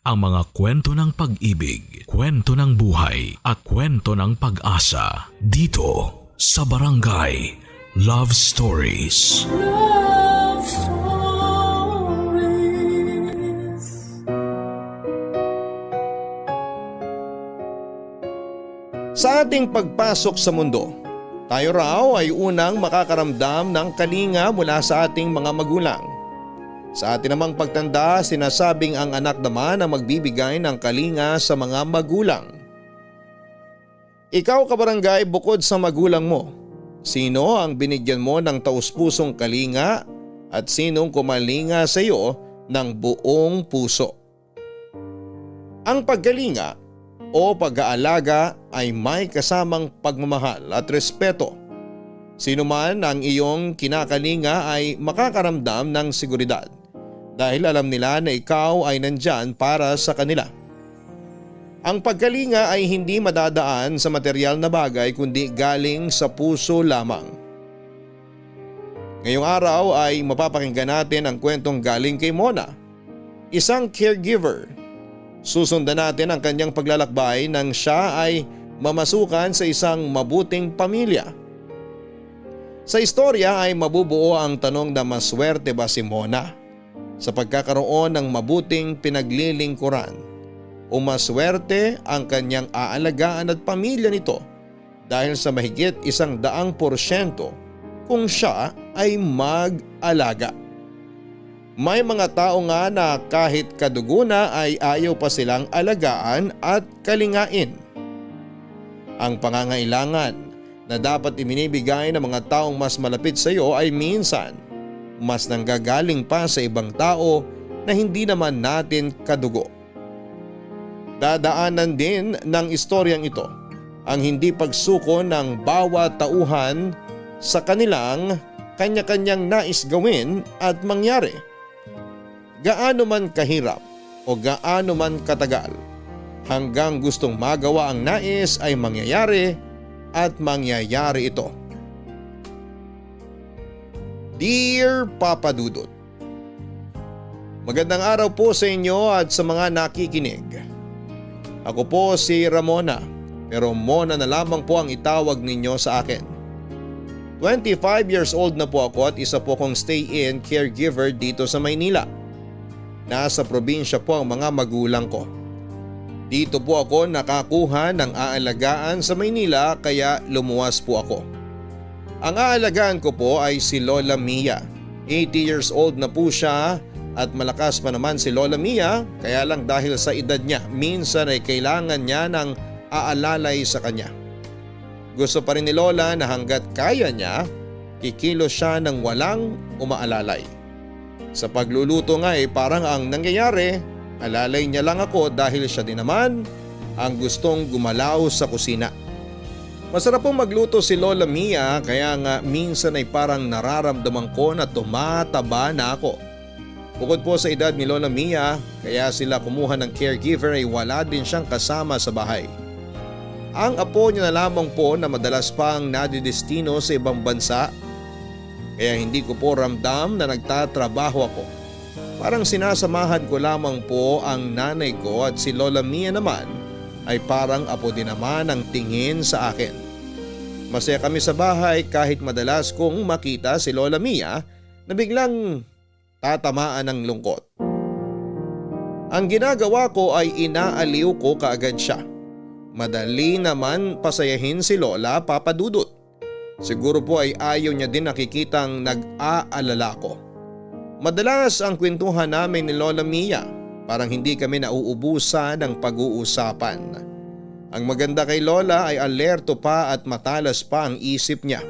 ang mga kwento ng pag-ibig, kwento ng buhay at kwento ng pag-asa dito sa Barangay Love Stories. Love Stories. Sa ating pagpasok sa mundo, tayo raw ay unang makakaramdam ng kalinga mula sa ating mga magulang. Sa atin namang pagtanda, sinasabing ang anak naman ang magbibigay ng kalinga sa mga magulang. Ikaw kabarangay, bukod sa magulang mo, sino ang binigyan mo ng taus-pusong kalinga at sinong kumalinga sa iyo ng buong puso? Ang pagkalinga o pag-aalaga ay may kasamang pagmamahal at respeto. Sino man ang iyong kinakalinga ay makakaramdam ng seguridad dahil alam nila na ikaw ay nandyan para sa kanila. Ang pagkalinga ay hindi madadaan sa material na bagay kundi galing sa puso lamang. Ngayong araw ay mapapakinggan natin ang kwentong galing kay Mona, isang caregiver. Susundan natin ang kanyang paglalakbay nang siya ay mamasukan sa isang mabuting pamilya. Sa istorya ay mabubuo ang tanong na maswerte ba si Mona sa pagkakaroon ng mabuting pinaglilingkuran o maswerte ang kanyang aalagaan at pamilya nito dahil sa mahigit 100% kung siya ay mag-alaga. May mga tao nga na kahit kadugo na ay ayaw pa silang alagaan at kalingain. Ang pangangailangan na dapat ibinibigay ng mga taong mas malapit sa iyo ay minsan mas nanggagaling pa sa ibang tao na hindi naman natin kadugo. Dadaanan din ng istoryang ito ang hindi pagsuko ng bawat tauhan sa kanilang kanya-kanyang nais gawin at mangyari. Gaano man kahirap o gaano man katagal, hanggang gustong magawa ang nais ay mangyayari at mangyayari ito. Dear Papa Dudut, magandang araw po sa inyo at sa mga nakikinig. Ako po si Ramona, pero Mona na lamang po ang itawag ninyo sa akin. 25 years old na po ako at isa po kong stay-in caregiver dito sa Maynila. Nasa probinsya po ang mga magulang ko. Dito po ako nakakuha ng aalagaan sa Maynila kaya lumuwas po ako. Ang aalagaan ko po ay si Lola Mia. 80 years old na po siya at malakas pa naman si Lola Mia, kaya lang dahil sa edad niya minsan ay kailangan niya ng aalalay sa kanya. Gusto pa rin ni Lola na hanggat kaya niya, kikilos siya ng walang umaalalay. Sa pagluluto nga parang ang nangyayari, alalay niya lang ako dahil siya din naman ang gustong gumalaw sa kusina. Masarap pong magluto si Lola Mia kaya nga minsan ay parang nararamdaman ko na tumataba na ako. Bukod po sa edad ni Lola Mia, kaya sila kumuha ng caregiver ay wala din siyang kasama sa bahay. Ang apo niya na lamang po na madalas pang nadidestino sa ibang bansa, kaya hindi ko po ramdam na nagtatrabaho ako. Parang sinasamahan ko lamang po ang nanay ko at si Lola Mia naman ay parang apo din naman ang tingin sa akin. Masaya kami sa bahay kahit madalas kong makita si Lola Mia na biglang tatamaan ng lungkot. Ang ginagawa ko ay inaaliw ko kaagad siya. Madali naman pasayahin si Lola, Papa Dudut. Siguro po ay ayaw niya din nakikitang nag-aalala ko. Madalas ang kwentuhan namin ni Lola Mia, parang hindi kami nauubusan ng pag-uusapan. Ang maganda kay Lola ay alerto pa at matalas pa ang isip niya.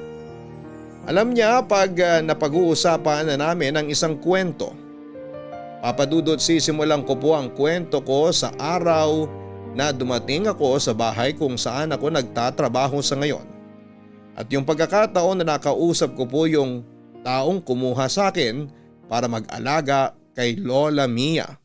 Alam niya pag napag-uusapan na namin ang isang kwento. Papa Dudut, sisimulan ko po ang kwento ko sa araw na dumating ako sa bahay kung saan ako nagtatrabaho sa ngayon. At yung pagkakataon na nakausap ko po yung taong kumuha sa akin para mag-alaga kay Lola Mia.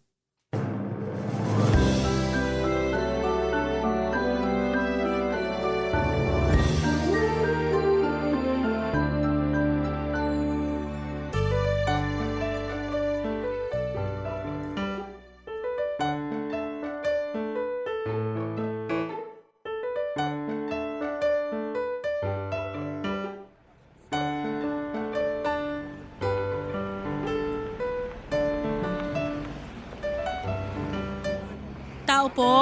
Tao po.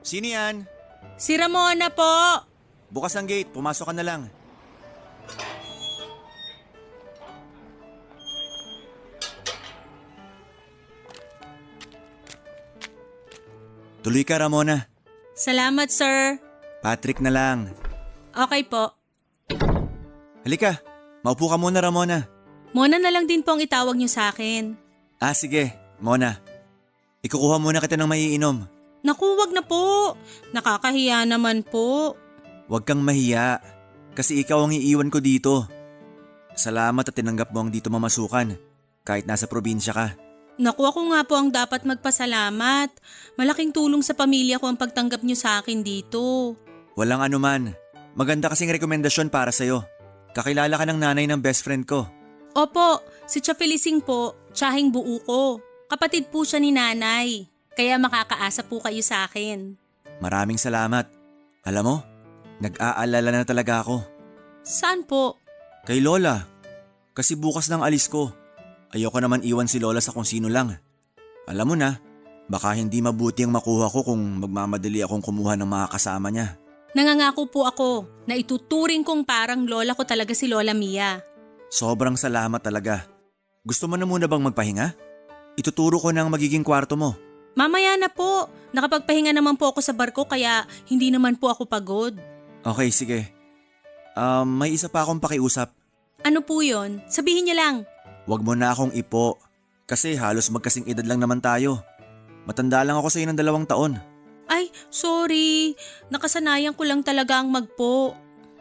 Sino yan? Si Ramona po. Bukas ang gate, pumasok ka na lang. Tuloy ka, Ramona. Salamat, sir. Patrick na lang. Okay po. Halika, maupo ka muna, Ramona. Mona na lang din po ang itawag niyo sa akin. Sige, Mona. Ikukuha muna kita ng maiinom. Naku, wag na po. Nakakahiya naman po. Huwag kang mahiya, kasi ikaw ang iiwan ko dito. Salamat at tinanggap mo ang dito mamasukan, kahit nasa probinsya ka. Naku, ako nga po ang dapat magpasalamat. Malaking tulong sa pamilya ko ang pagtanggap niyo sa akin dito. Walang anuman. Maganda kasing rekomendasyon para sa'yo. Kakilala ka ng nanay ng best friend ko. Opo, si Tia Felicing po, tiyahing buo ko. Kapatid po siya ni nanay. Kaya makakaasa po kayo sa akin. Maraming salamat. Alam mo, nag-aalala na talaga ako. Saan po? Kay Lola. Kasi bukas ng alis ko. Ayoko naman iwan si Lola sa kung sino lang. Alam mo na, baka hindi mabuti ang makuha ko kung magmamadali akong kumuha ng mga kasama niya. Nangangako po ako na ituturing kong parang lola ko talaga si Lola Mia. Sobrang salamat talaga. Gusto mo na muna bang magpahinga? Ituturo ko na ang magiging kwarto mo. Mamaya na po. Nakapagpahinga naman po ako sa barko kaya hindi naman po ako pagod. Okay, sige. May isa pa akong pakiusap. Ano po yon? Sabihin niya lang. Huwag mo na akong ipo. Kasi halos magkasing edad lang naman tayo. Matanda lang ako sa iyo ng 2 taon. Ay, sorry. Nakasanayan ko lang talaga ang magpo.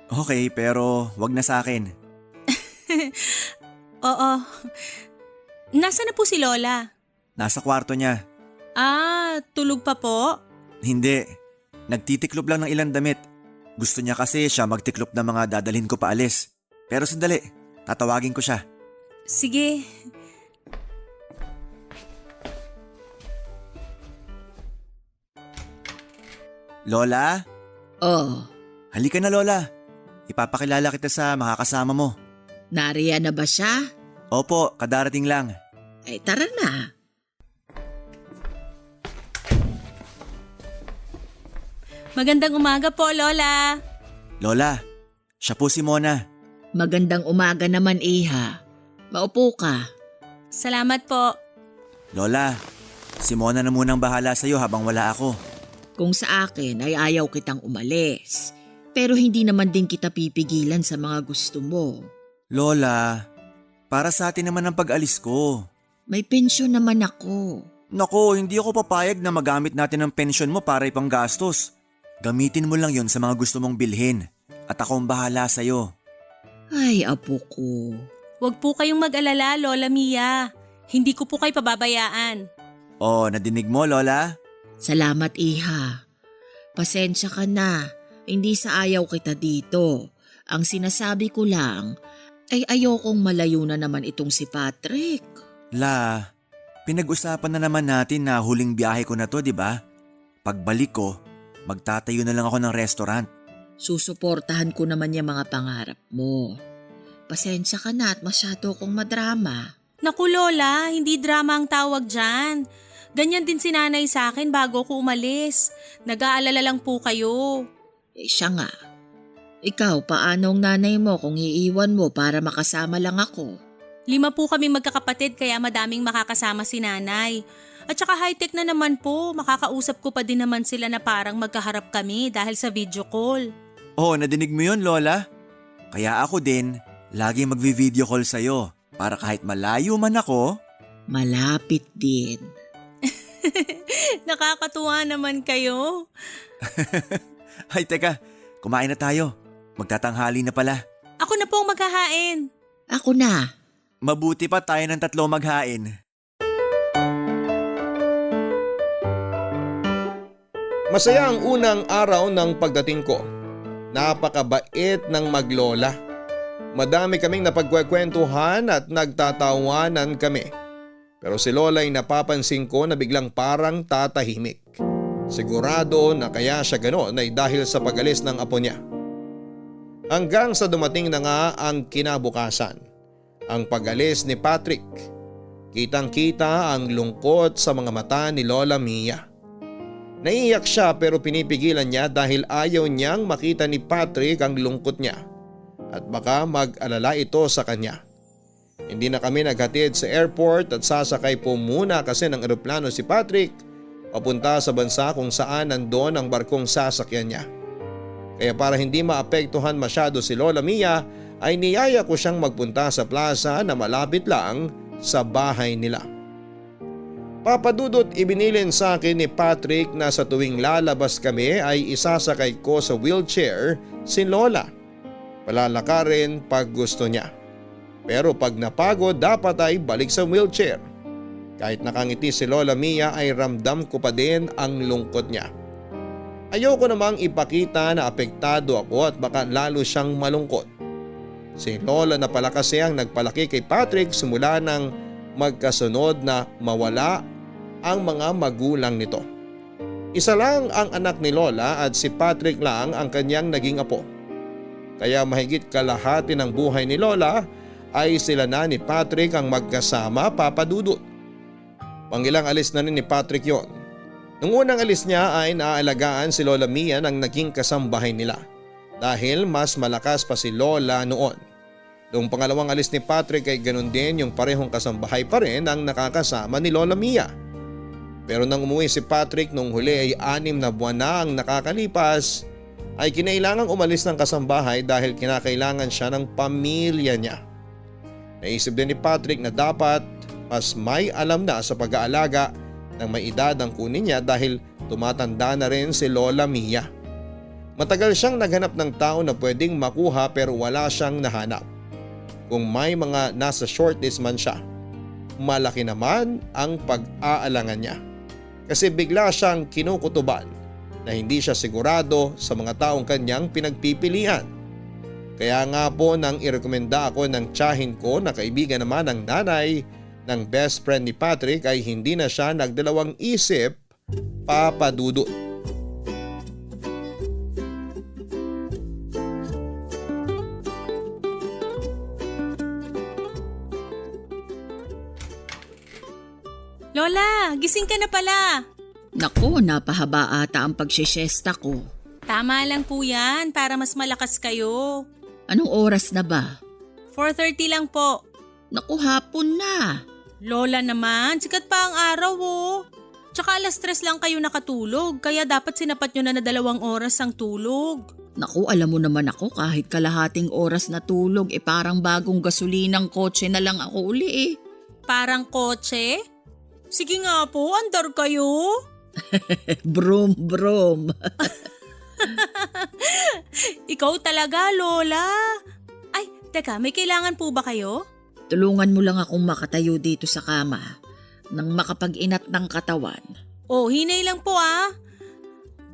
Okay, pero wag na sa akin. Oo. Nasaan na po si Lola? Nasa kwarto niya. Tulog pa po? Hindi. Nagtitiklop lang ng ilang damit. Gusto niya kasi siya magtiklop ng mga dadalhin ko paalis. Pero sandali, tatawagin ko siya. Sige. Lola? Oh, Halika na, Lola. Ipapakilala kita sa makakasama mo. nariyan na ba siya? Opo, kadarating lang. Ay tara na. Magandang umaga po, Lola. Lola, siya po si Mona. Magandang umaga naman, Iha. Maupo ka. Salamat po. Lola, si Mona na munang bahala sa'yo habang wala ako. Kung sa akin ay ayaw kitang umalis. Pero hindi naman din kita pipigilan sa mga gusto mo. Lola, para sa atin naman ang pag-alis ko. May pensyon naman ako. Nako, hindi ako papayag na magamit natin ang pensyon mo para ipang gastos. Gamitin mo lang yon sa mga gusto mong bilhin. At ako ang bahala sa'yo. Ay, apo ko. Huwag po kayong mag-alala, Lola Mia. Hindi ko po kayo pababayaan. Oh, nadinig mo, Lola? Salamat, Iha. Pasensya ka na. Hindi sa ayaw kita dito. Ang sinasabi ko lang ay ayokong malayo na naman itong si Patrick. La, pinag-usapan na naman natin na huling biyahe ko na to, di ba? Pagbalik ko, magtatayo na lang ako ng restaurant. Susuportahan ko naman yung mga pangarap mo. Pasensya ka na at masyado kong madrama. Naku, Lola, hindi drama ang tawag dyan. Ganyan din si nanay sa akin bago ko umalis. Nag-aalala lang po kayo. Siya nga. Ikaw, paano ang nanay mo kung iiwan mo para makasama lang ako? 5 po kami magkakapatid kaya madaming makakasama si nanay. At saka high-tech na naman po, makakausap ko pa din naman sila na parang magkaharap kami dahil sa video call. Oh, nadinig mo yun, Lola? Kaya ako din, lagi magvi-video call sa'yo para kahit malayo man ako. Malapit din. Nakakatuwa naman kayo. Ay, teka, kumain na tayo. Magtatanghali na pala. Ako na po ang maghahain. Ako na. Mabuti pa tayo ng 3 maghain. Masaya ang unang araw ng pagdating ko. Napakabait ng maglola. Madami kaming napagkwekwentuhan at nagtatawanan kami. Pero si Lola ay napapansin ko na biglang parang tatahimik. Sigurado na kaya siya gano'n ay dahil sa pag-alis ng apo niya. Hanggang sa dumating na nga ang kinabukasan, ang pag-alis ni Patrick. Kitang-kita ang lungkot sa mga mata ni Lola Mia. Naiiyak siya pero pinipigilan niya dahil ayaw niyang makita ni Patrick ang lungkot niya at baka mag-alala ito sa kanya. Hindi na kami naghatid sa airport at sasakay po muna kasi ng eroplano si Patrick papunta sa bansa kung saan nandoon ang barkong sasakyan niya. Kaya para hindi maapektuhan masyado si Lola Mia ay niyaya ko siyang magpunta sa plaza na malapit lang sa bahay nila. Papadudot, ibinilin sa akin ni Patrick na sa tuwing lalabas kami ay isasakay ko sa wheelchair si Lola. Palalakarin pag gusto niya. Pero pag napagod dapat ay balik sa wheelchair. Kahit nakangiti si Lola Mia ay ramdam ko pa din ang lungkot niya. Ayoko namang ipakita na apektado ako at baka lalo siyang malungkot. Si Lola na pala kasi ang nagpalaki kay Patrick simula nang magkasunod na mawala ang mga magulang nito. Isa lang ang anak ni Lola at si Patrick lang ang kanyang naging apo. Kaya mahigit kalahati ng buhay ni Lola ay sila na ni Patrick ang magkasama, Papa Dudut. Pangilang alis na rin ni Patrick yon. Nung unang alis niya ay naaalagaan si Lola Mia ng naging kasambahay nila dahil mas malakas pa si Lola noon. Noong pangalawang alis ni Patrick ay ganun din yung parehong kasambahay pa rin ang nakakasama ni Lola Mia. Pero nang umuwi si Patrick nung huli ay 6 na buwan na ang nakakalipas ay kinailangang umalis ng kasambahay dahil kinakailangan siya ng pamilya niya. Naisip din ni Patrick na dapat mas may alam na sa pag-aalaga ng may edad ang kunin niya dahil tumatanda na rin si Lola Mia. Matagal siyang naghanap ng tao na pwedeng makuha pero wala siyang nahanap. Kung may mga nasa shortlist man siya, malaki naman ang pag-aalangan niya. Kasi bigla siyang kinukutuban na hindi siya sigurado sa mga taong kanyang pinagpipilian. Kaya nga po nang irekomenda ako ng tiyahin ko na kaibigan naman ng nanay ng best friend ni Patrick ay hindi na siya nagdalawang isip, Papa Dudut. Lola, gising ka na pala. Naku, napahaba ata ang pagsisyesta ko. Tama lang po yan para mas malakas kayo. Anong oras na ba? 4:30 lang po. Naku, hapon na. Lola naman, sikat pa ang araw oh. Tsaka 3:00 lang kayo nakatulog kaya dapat sinapat nyo na 2 oras ang tulog. Naku, alam mo naman ako kahit kalahating oras na tulog parang bagong gasolinang kotse na lang ako uli eh. Parang kotse? Sige nga po, andar kayo. Brum brum. Ikaw talaga, Lola. Ay, teka, may kailangan po ba kayo? Tulungan mo lang akong makatayo dito sa kama nang makapag-inat ng katawan. Oh, hinay lang po ah.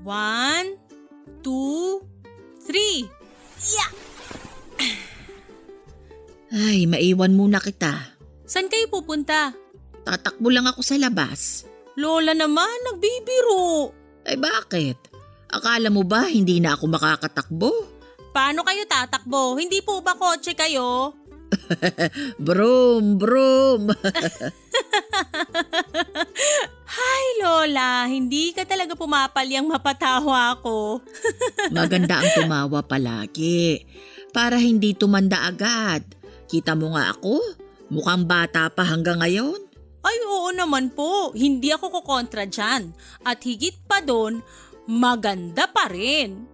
1, 2, 3. Yeah! Ay, maiwan muna kita. Saan kayo pupunta? Tatakbo lang ako sa labas. Lola naman, nagbibiro. Ay bakit? Akala mo ba hindi na ako makakatakbo? Paano kayo tatakbo? Hindi po ba kotse kayo? Brum, brum. Hay Lola, hindi ka talaga pumapalyang mapatawa ko. Maganda ang tumawa palagi. Para hindi tumanda agad. Kita mo nga ako, mukhang bata pa hanggang ngayon. Ay oo naman po, hindi ako kukontra dyan. At higit pa doon, maganda pa rin.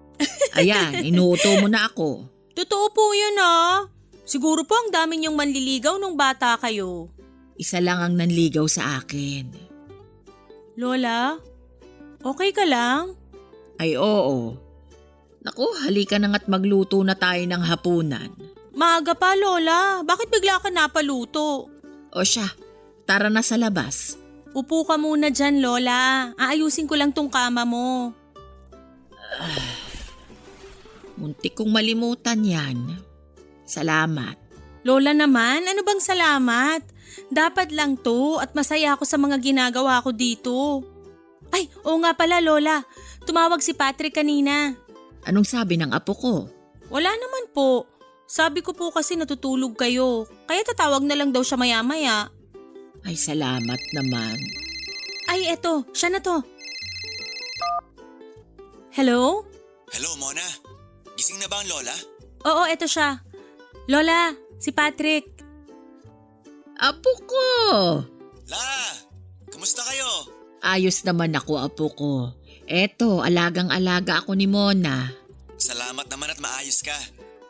Ayan, inuuto mo na ako. Totoo po yun ah. Siguro po ang dami niyong manliligaw nung bata kayo. Isa lang ang nanligaw sa akin. Lola, okay ka lang? Ay oo. Naku, halika na nga't magluto na tayo ng hapunan. Maaga pa Lola, bakit bigla ka napaluto? O siya, tara na sa labas. Upo ka muna dyan Lola, aayusin ko lang tong kama mo. Muntik kong malimutan yan. Salamat. Lola naman, ano bang salamat? Dapat lang to at masaya ako sa mga ginagawa ko dito. Ay, oo nga pala Lola, tumawag si Patrick kanina. Anong sabi ng apo ko? Wala naman po. Sabi ko po kasi natutulog kayo, kaya tatawag na lang daw siya maya-maya. Ay, salamat naman. Ay, eto, siya na to. Hello? Hello, Mona. Gising na ba ang lola? Oo, eto siya. Lola, si Patrick. Apo ko! La! Kamusta kayo? Ayos naman ako, apo ko. Eto, alagang-alaga ako ni Mona. Salamat naman at maayos ka.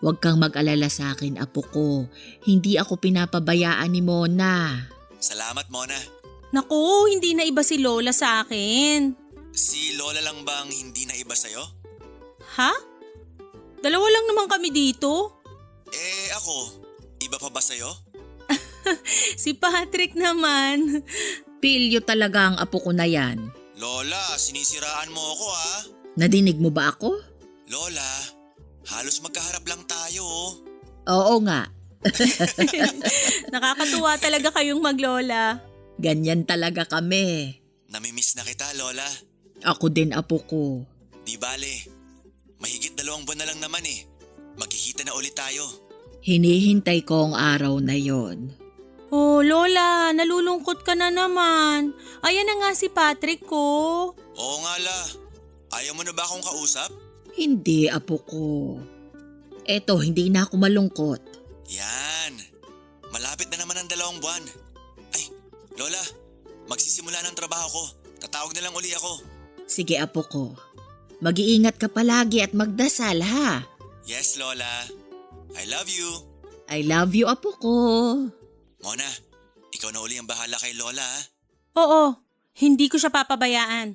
Huwag kang mag-alala sa akin, apo ko. Hindi ako pinapabayaan ni Mona. Salamat, Mona. Naku, hindi na iba si Lola sa akin. Si Lola lang bang hindi na iba sa'yo? Ha? Dalawa lang naman kami dito. Ako, iba pa ba sa'yo? Si Patrick naman. Pilyo talaga ang apo ko na yan. Lola, sinisiraan mo ako ha? Nadinig mo ba ako? Lola, halos magkaharap lang tayo oh. Oo nga. Nakakatuwa talaga kayong maglola. Ganyan talaga kami. Namimiss na kita, Lola. Ako din, apo ko. Di bale, mahigit 2 buwan na lang naman eh. Magkikita na ulit tayo. Hinihintay ko ang araw na yon. Oh, Lola, nalulungkot ka na naman. Ayan na nga si Patrick ko. Oo nga la, ayaw mo na ba akong kausap? Hindi, apo ko. Eto, hindi na ako malungkot. Yan, malapit na naman ang 2 buwan. Ay, Lola, magsisimula ng trabaho ko. Tatawag na lang uli ako. Sige, apo ko. Mag-iingat ka palagi at magdasal, ha? Yes, Lola. I love you. I love you, apo ko. Mona, ikaw na uli ang bahala kay Lola ha? Oo, hindi ko siya papabayaan.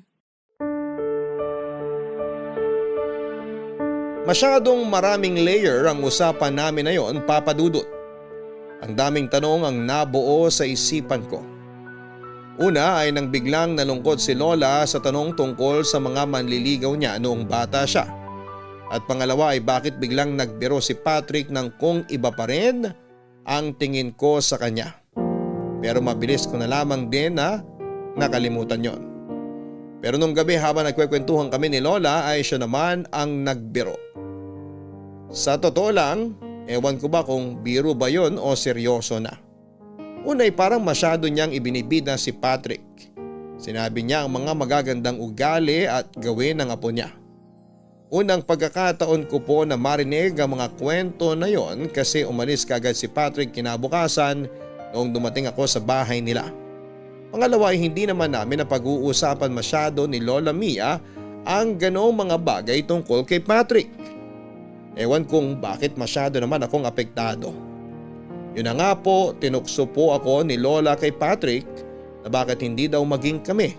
Masyadong maraming layer ang usapan namin na yon, Papa Dudut. Ang daming tanong ang nabuo sa isipan ko. Una ay nang biglang nalungkot si Lola sa tanong tungkol sa mga manliligaw niya noong bata siya. At pangalawa ay bakit biglang nagbiro si Patrick ng kung iba pa rin ang tingin ko sa kanya. Pero mabilis ko na lamang din na nakalimutan yon. Pero nung gabi habang nagkwekwentuhan kami ni Lola ay siya naman ang nagbiro. Sa totoo lang, ewan ko ba kung biro ba yon o seryoso na. Una ay parang masyado niyang ibinibida si Patrick. Sinabi niya ang mga magagandang ugali at gawin ng apo niya. Unang pagkakataon ko po na marinig ang mga kwento na yon kasi umalis kagad si Patrick kinabukasan noong dumating ako sa bahay nila. Pangalawa ay hindi naman namin napag-uusapan masyado ni Lola Mia ang ganong mga bagay tungkol kay Patrick. Ewan kung bakit masyado naman akong apektado. Yun na nga po, tinukso po ako ni Lola kay Patrick na bakit hindi daw maging kami.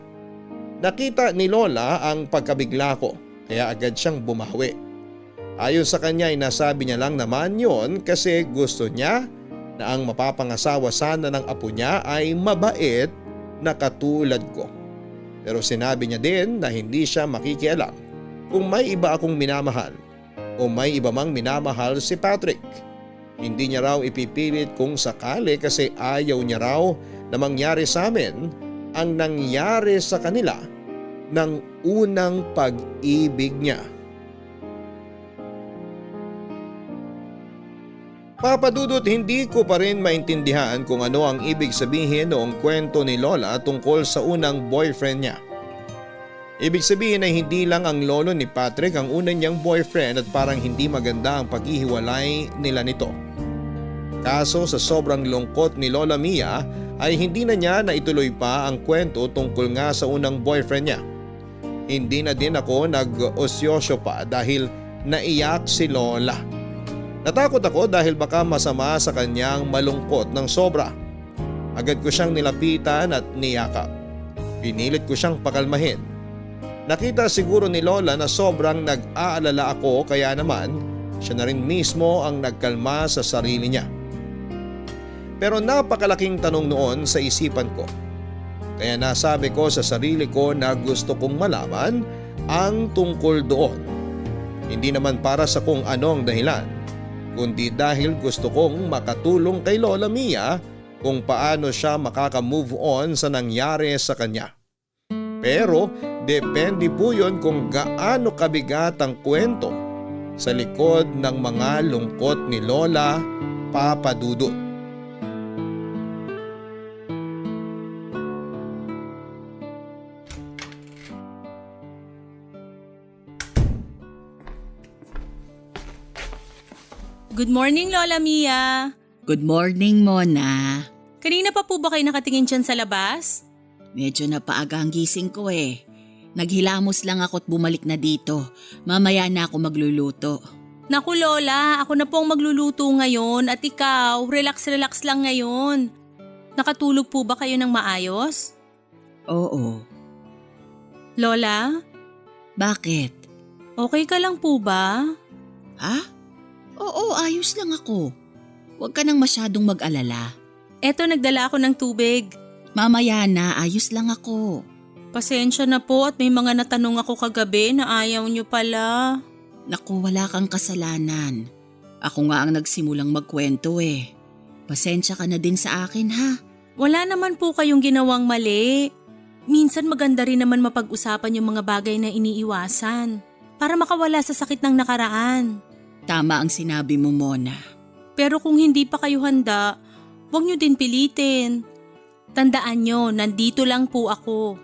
Nakita ni Lola ang pagkabigla ko. Kaya agad siyang bumawi. Ayon sa kanya ay nasabi niya lang naman yon kasi gusto niya na ang mapapangasawa sana ng apo niya ay mabait na katulad ko. Pero sinabi niya din na hindi siya makikialam kung may iba akong minamahal o may iba mang minamahal si Patrick. Hindi niya raw ipipilit kung sakali kasi ayaw niya raw na mangyari sa amin ang nangyari sa kanila ng unang pag-ibig niya. Papa Dudut, hindi ko pa rin maintindihan kung ano ang ibig sabihin noong kwento ni Lola tungkol sa unang boyfriend niya. Ibig sabihin ay hindi lang ang lolo ni Patrick ang unang niyang boyfriend at parang hindi maganda ang paghihiwalay nila nito. Kaso sa sobrang lungkot ni Lola Mia ay hindi na niya naituloy pa ang kwento tungkol nga sa unang boyfriend niya. Hindi na din ako nag-osyosyo pa dahil naiyak si Lola. Natakot ako dahil baka masama sa kanyang malungkot ng sobra. Agad ko siyang nilapitan at niyakap. Pinilit ko siyang pakalmahin. Nakita siguro ni Lola na sobrang nag-aalala ako kaya naman siya na rin mismo ang nagkalma sa sarili niya. Pero napakalaking tanong noon sa isipan ko. Kaya nasabi ko sa sarili ko na gusto kong malaman ang tungkol doon. Hindi naman para sa kung anong dahilan, kundi dahil gusto kong makatulong kay Lola Mia kung paano siya makaka-move on sa nangyari sa kanya. Pero depende po yun kung gaano kabigat ang kwento sa likod ng mga lungkot ni Lola, Papa Dudut. Good morning, Lola Mia. Good morning, Mona. Kanina pa po ba kayo nakatingin dyan sa labas? Medyo napaaga ang gising ko eh. Naghilamos lang ako at bumalik na dito. Mamaya na ako magluluto. Naku Lola, ako na po ang magluluto ngayon at ikaw, relax-relax lang ngayon. Nakatulog po ba kayo ng maayos? Oo. Lola, Bakit? okay ka lang po ba? Ha? Oo, ayos lang ako. Huwag ka nang masyadong mag-alala. Eto, nagdala ako ng tubig. Mamaya na, ayos lang ako. Pasensya na po at may mga natanong ako kagabi na ayaw nyo pala. Naku, wala kang kasalanan. Ako nga ang nagsimulang magkwento eh. Pasensya ka na din sa akin ha. Wala naman po kayong ginawang mali. Minsan maganda rin naman mapag-usapan yung mga bagay na iniiwasan para makawala sa sakit ng nakaraan. Tama ang sinabi mo, Mona. Pero kung hindi pa kayo handa, huwag nyo din pilitin. Tandaan nyo, nandito lang po ako.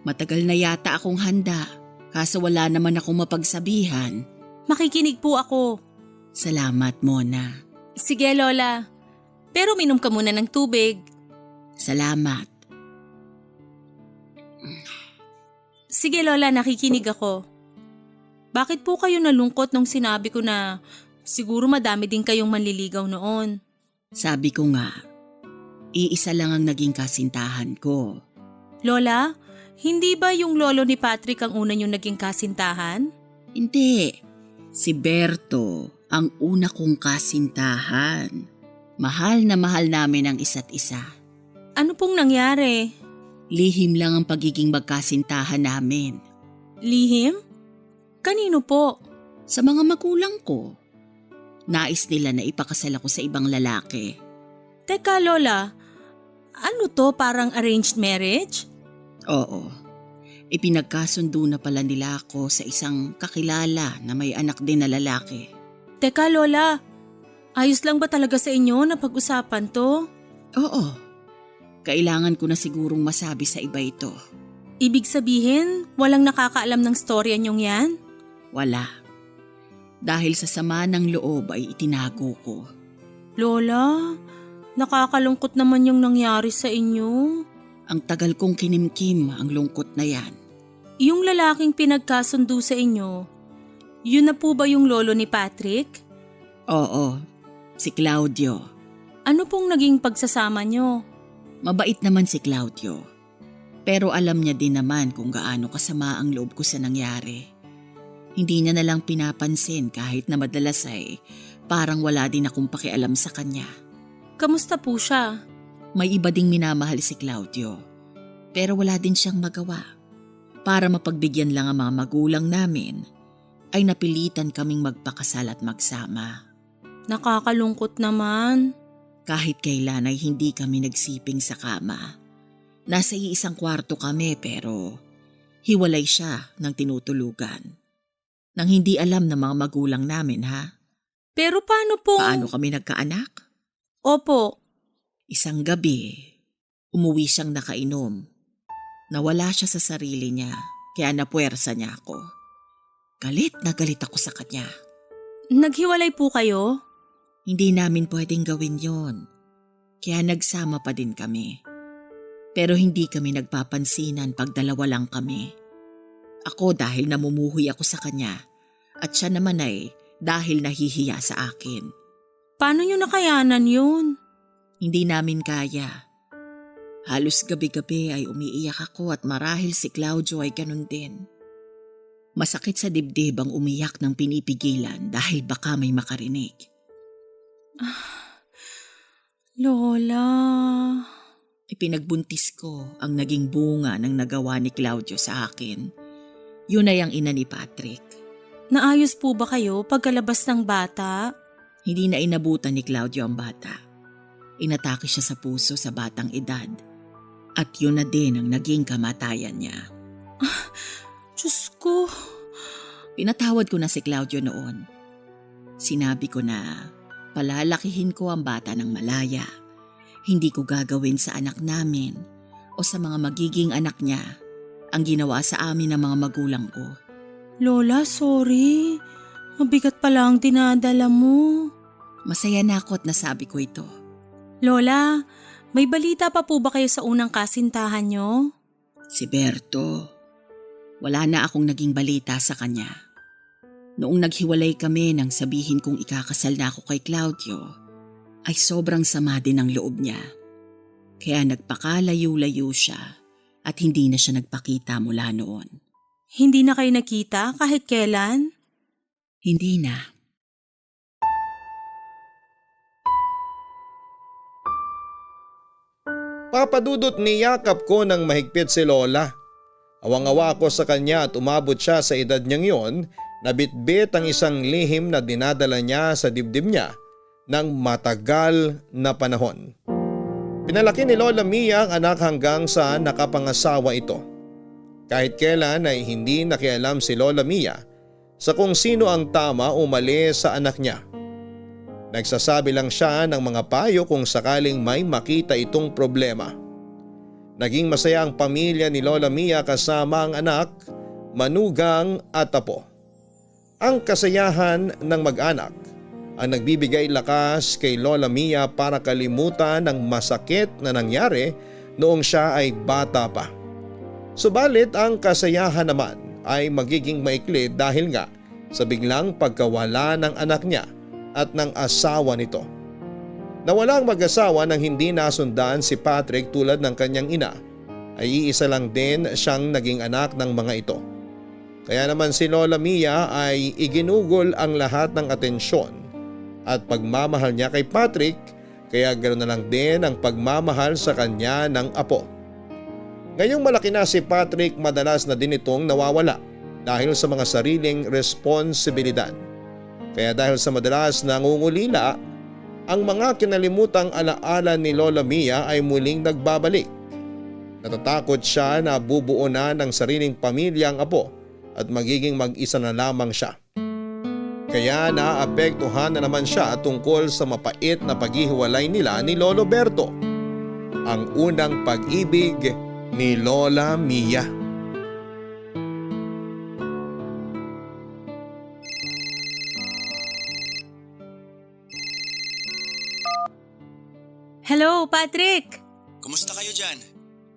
Matagal na yata akong handa, kaso wala naman akong mapagsabihan. Makikinig po ako. Salamat, Mona. Sige Lola, pero minom ka muna ng tubig. Salamat. Sige Lola, nakikinig ako. Bakit po kayo nalungkot nung sinabi ko na siguro madami din kayong manliligaw noon? Sabi ko nga, iisa lang ang naging kasintahan ko. Lola, hindi ba yung lolo ni Patrick ang una niyong naging kasintahan? Hindi. Si Berto ang una kong kasintahan. Mahal na mahal namin ang isa't isa. Ano pong nangyari? Lihim lang ang pagiging magkasintahan namin. Lihim? Kanino po? Sa mga magulang ko. Nais nila na ipakasal ako sa ibang lalaki. Teka Lola, ano to, parang arranged marriage? Oo. Ipinagkasundo na pala nila ako sa isang kakilala na may anak din na lalaki. Teka Lola, ayos lang ba talaga sa inyo na pag-usapan to? Oo. Kailangan ko na sigurong masabi sa iba ito. Ibig sabihin, walang nakakaalam ng storya niyong yan? Wala. Dahil sa sama ng loob ay itinago ko. Lola, nakakalungkot naman yung nangyari sa inyo. Ang tagal kong kinimkim ang lungkot na yan. Yung lalaking pinagkasundo sa inyo, yun na po ba yung lolo ni Patrick? Oo, si Claudio. Ano pong naging pagsasama nyo? Mabait naman si Claudio. Pero alam niya din naman kung gaano kasama ang loob ko sa nangyari. Hindi niya nalang pinapansin kahit na madalas ay parang wala din akong pakialam sa kanya. Kamusta po siya? May iba ding minamahal si Claudio. Pero wala din siyang magawa. Para mapagbigyan lang ang mga magulang namin, ay napilitan kaming magpakasal at magsama. Nakakalungkot naman. Kahit kailan ay hindi kami nagsiping sa kama. Nasa iisang kwarto kami pero hiwalay siya ng tinutulugan. Nang hindi alam ng mga magulang namin ha. Pero paano po? Paano kami nagkaanak? Opo. Isang gabi, umuwi siyang nakainom. Nawala siya sa sarili niya kaya napuwersa niya ako. Galit na galit ako sa kanya. Naghiwalay po kayo? Hindi namin pwedeng gawin yon. Kaya nagsama pa din kami. Pero hindi kami nagpapansinan pag dalawa lang kami. Ako dahil namumuhui ako sa kanya at siya naman ay dahil nahihiya sa akin. Paano nyo nakayanan yun? Hindi namin kaya. Halos gabi-gabi ay umiiyak ako at marahil si Claudio ay ganun din. Masakit sa dibdib ang umiyak ng pinipigilan dahil baka may makarinig. Lola. Ipinagbuntis ko ang naging bunga ng nagawa ni Claudio sa akin. Yun ay ang ina ni Patrick. Naayos po ba kayo pagkalabas ng bata? Hindi na inabutan ni Claudio ang bata. Inatake siya sa puso sa batang edad. At yun na din ang naging kamatayan niya. Diyos ko. Pinatawad ko na si Claudio noon. Sinabi ko na palalakihin ko ang bata ng malaya. Hindi ko gagawin sa anak namin o sa mga magiging anak niya ang ginawa sa amin ng mga magulang ko. Lola, sorry. Mabigat pala ang dinadala mo. Masaya na ako at nasabi ko ito. Lola, may balita pa po ba kayo sa unang kasintahan nyo? Si Berto, wala na akong naging balita sa kanya. Noong naghiwalay kami nang sabihin kong ikakasal na ako kay Claudio, ay sobrang sama din ang loob niya. Kaya nagpakalayo-layo siya at hindi na siya nagpakita mula noon. Hindi na kayo nakita kahit kailan? Hindi na. Papadudot niyakap ko ng mahigpit si Lola. Awang-awa ako sa kanya at umabot siya sa edad niyang yon na bitbit ang isang lihim na dinadala niya sa dibdib niya ng matagal na panahon. Pinalaki ni Lola Mia ang anak hanggang sa nakapangasawa ito. Kahit kailan ay hindi nakialam si Lola Mia sa kung sino ang tama o mali sa anak niya. Nagsasabi lang siya ng mga payo kung sakaling may makita itong problema. Naging masaya ang pamilya ni Lola Mia kasama ang anak, manugang at apo. Ang kasayahan ng mag-anak ang nagbibigay lakas kay Lola Mia para kalimutan ang masakit na nangyari noong siya ay bata pa. Subalit ang kasayahan naman ay magiging maikli dahil nga sa biglang pagkawala ng anak niya at ng asawa nito. Nawalang mag-asawa nang hindi nasundan si Patrick tulad ng kanyang ina, ay iisa lang din siyang naging anak ng mga ito. Kaya naman si Lola Mia ay iginugol ang lahat ng atensyon at pagmamahal niya kay Patrick, kaya ganoon na lang din ang pagmamahal sa kanya ng apo. Ngayong malaki na si Patrick, madalas na din itong nawawala dahil sa mga sariling responsibilidad. Kaya dahil sa madalas na nangungulila, ang mga kinalimutang alaala ni Lola Mia ay muling nagbabalik. Natatakot siya na bubuo na ng sariling pamilya ang apo at magiging mag-isa na lamang siya. Kaya naapektuhan na naman siya tungkol sa mapait na paghihiwalay nila ni Lolo Berto, ang unang pag-ibig ni Lola Mia. Hello, Patrick! Kumusta kayo dyan?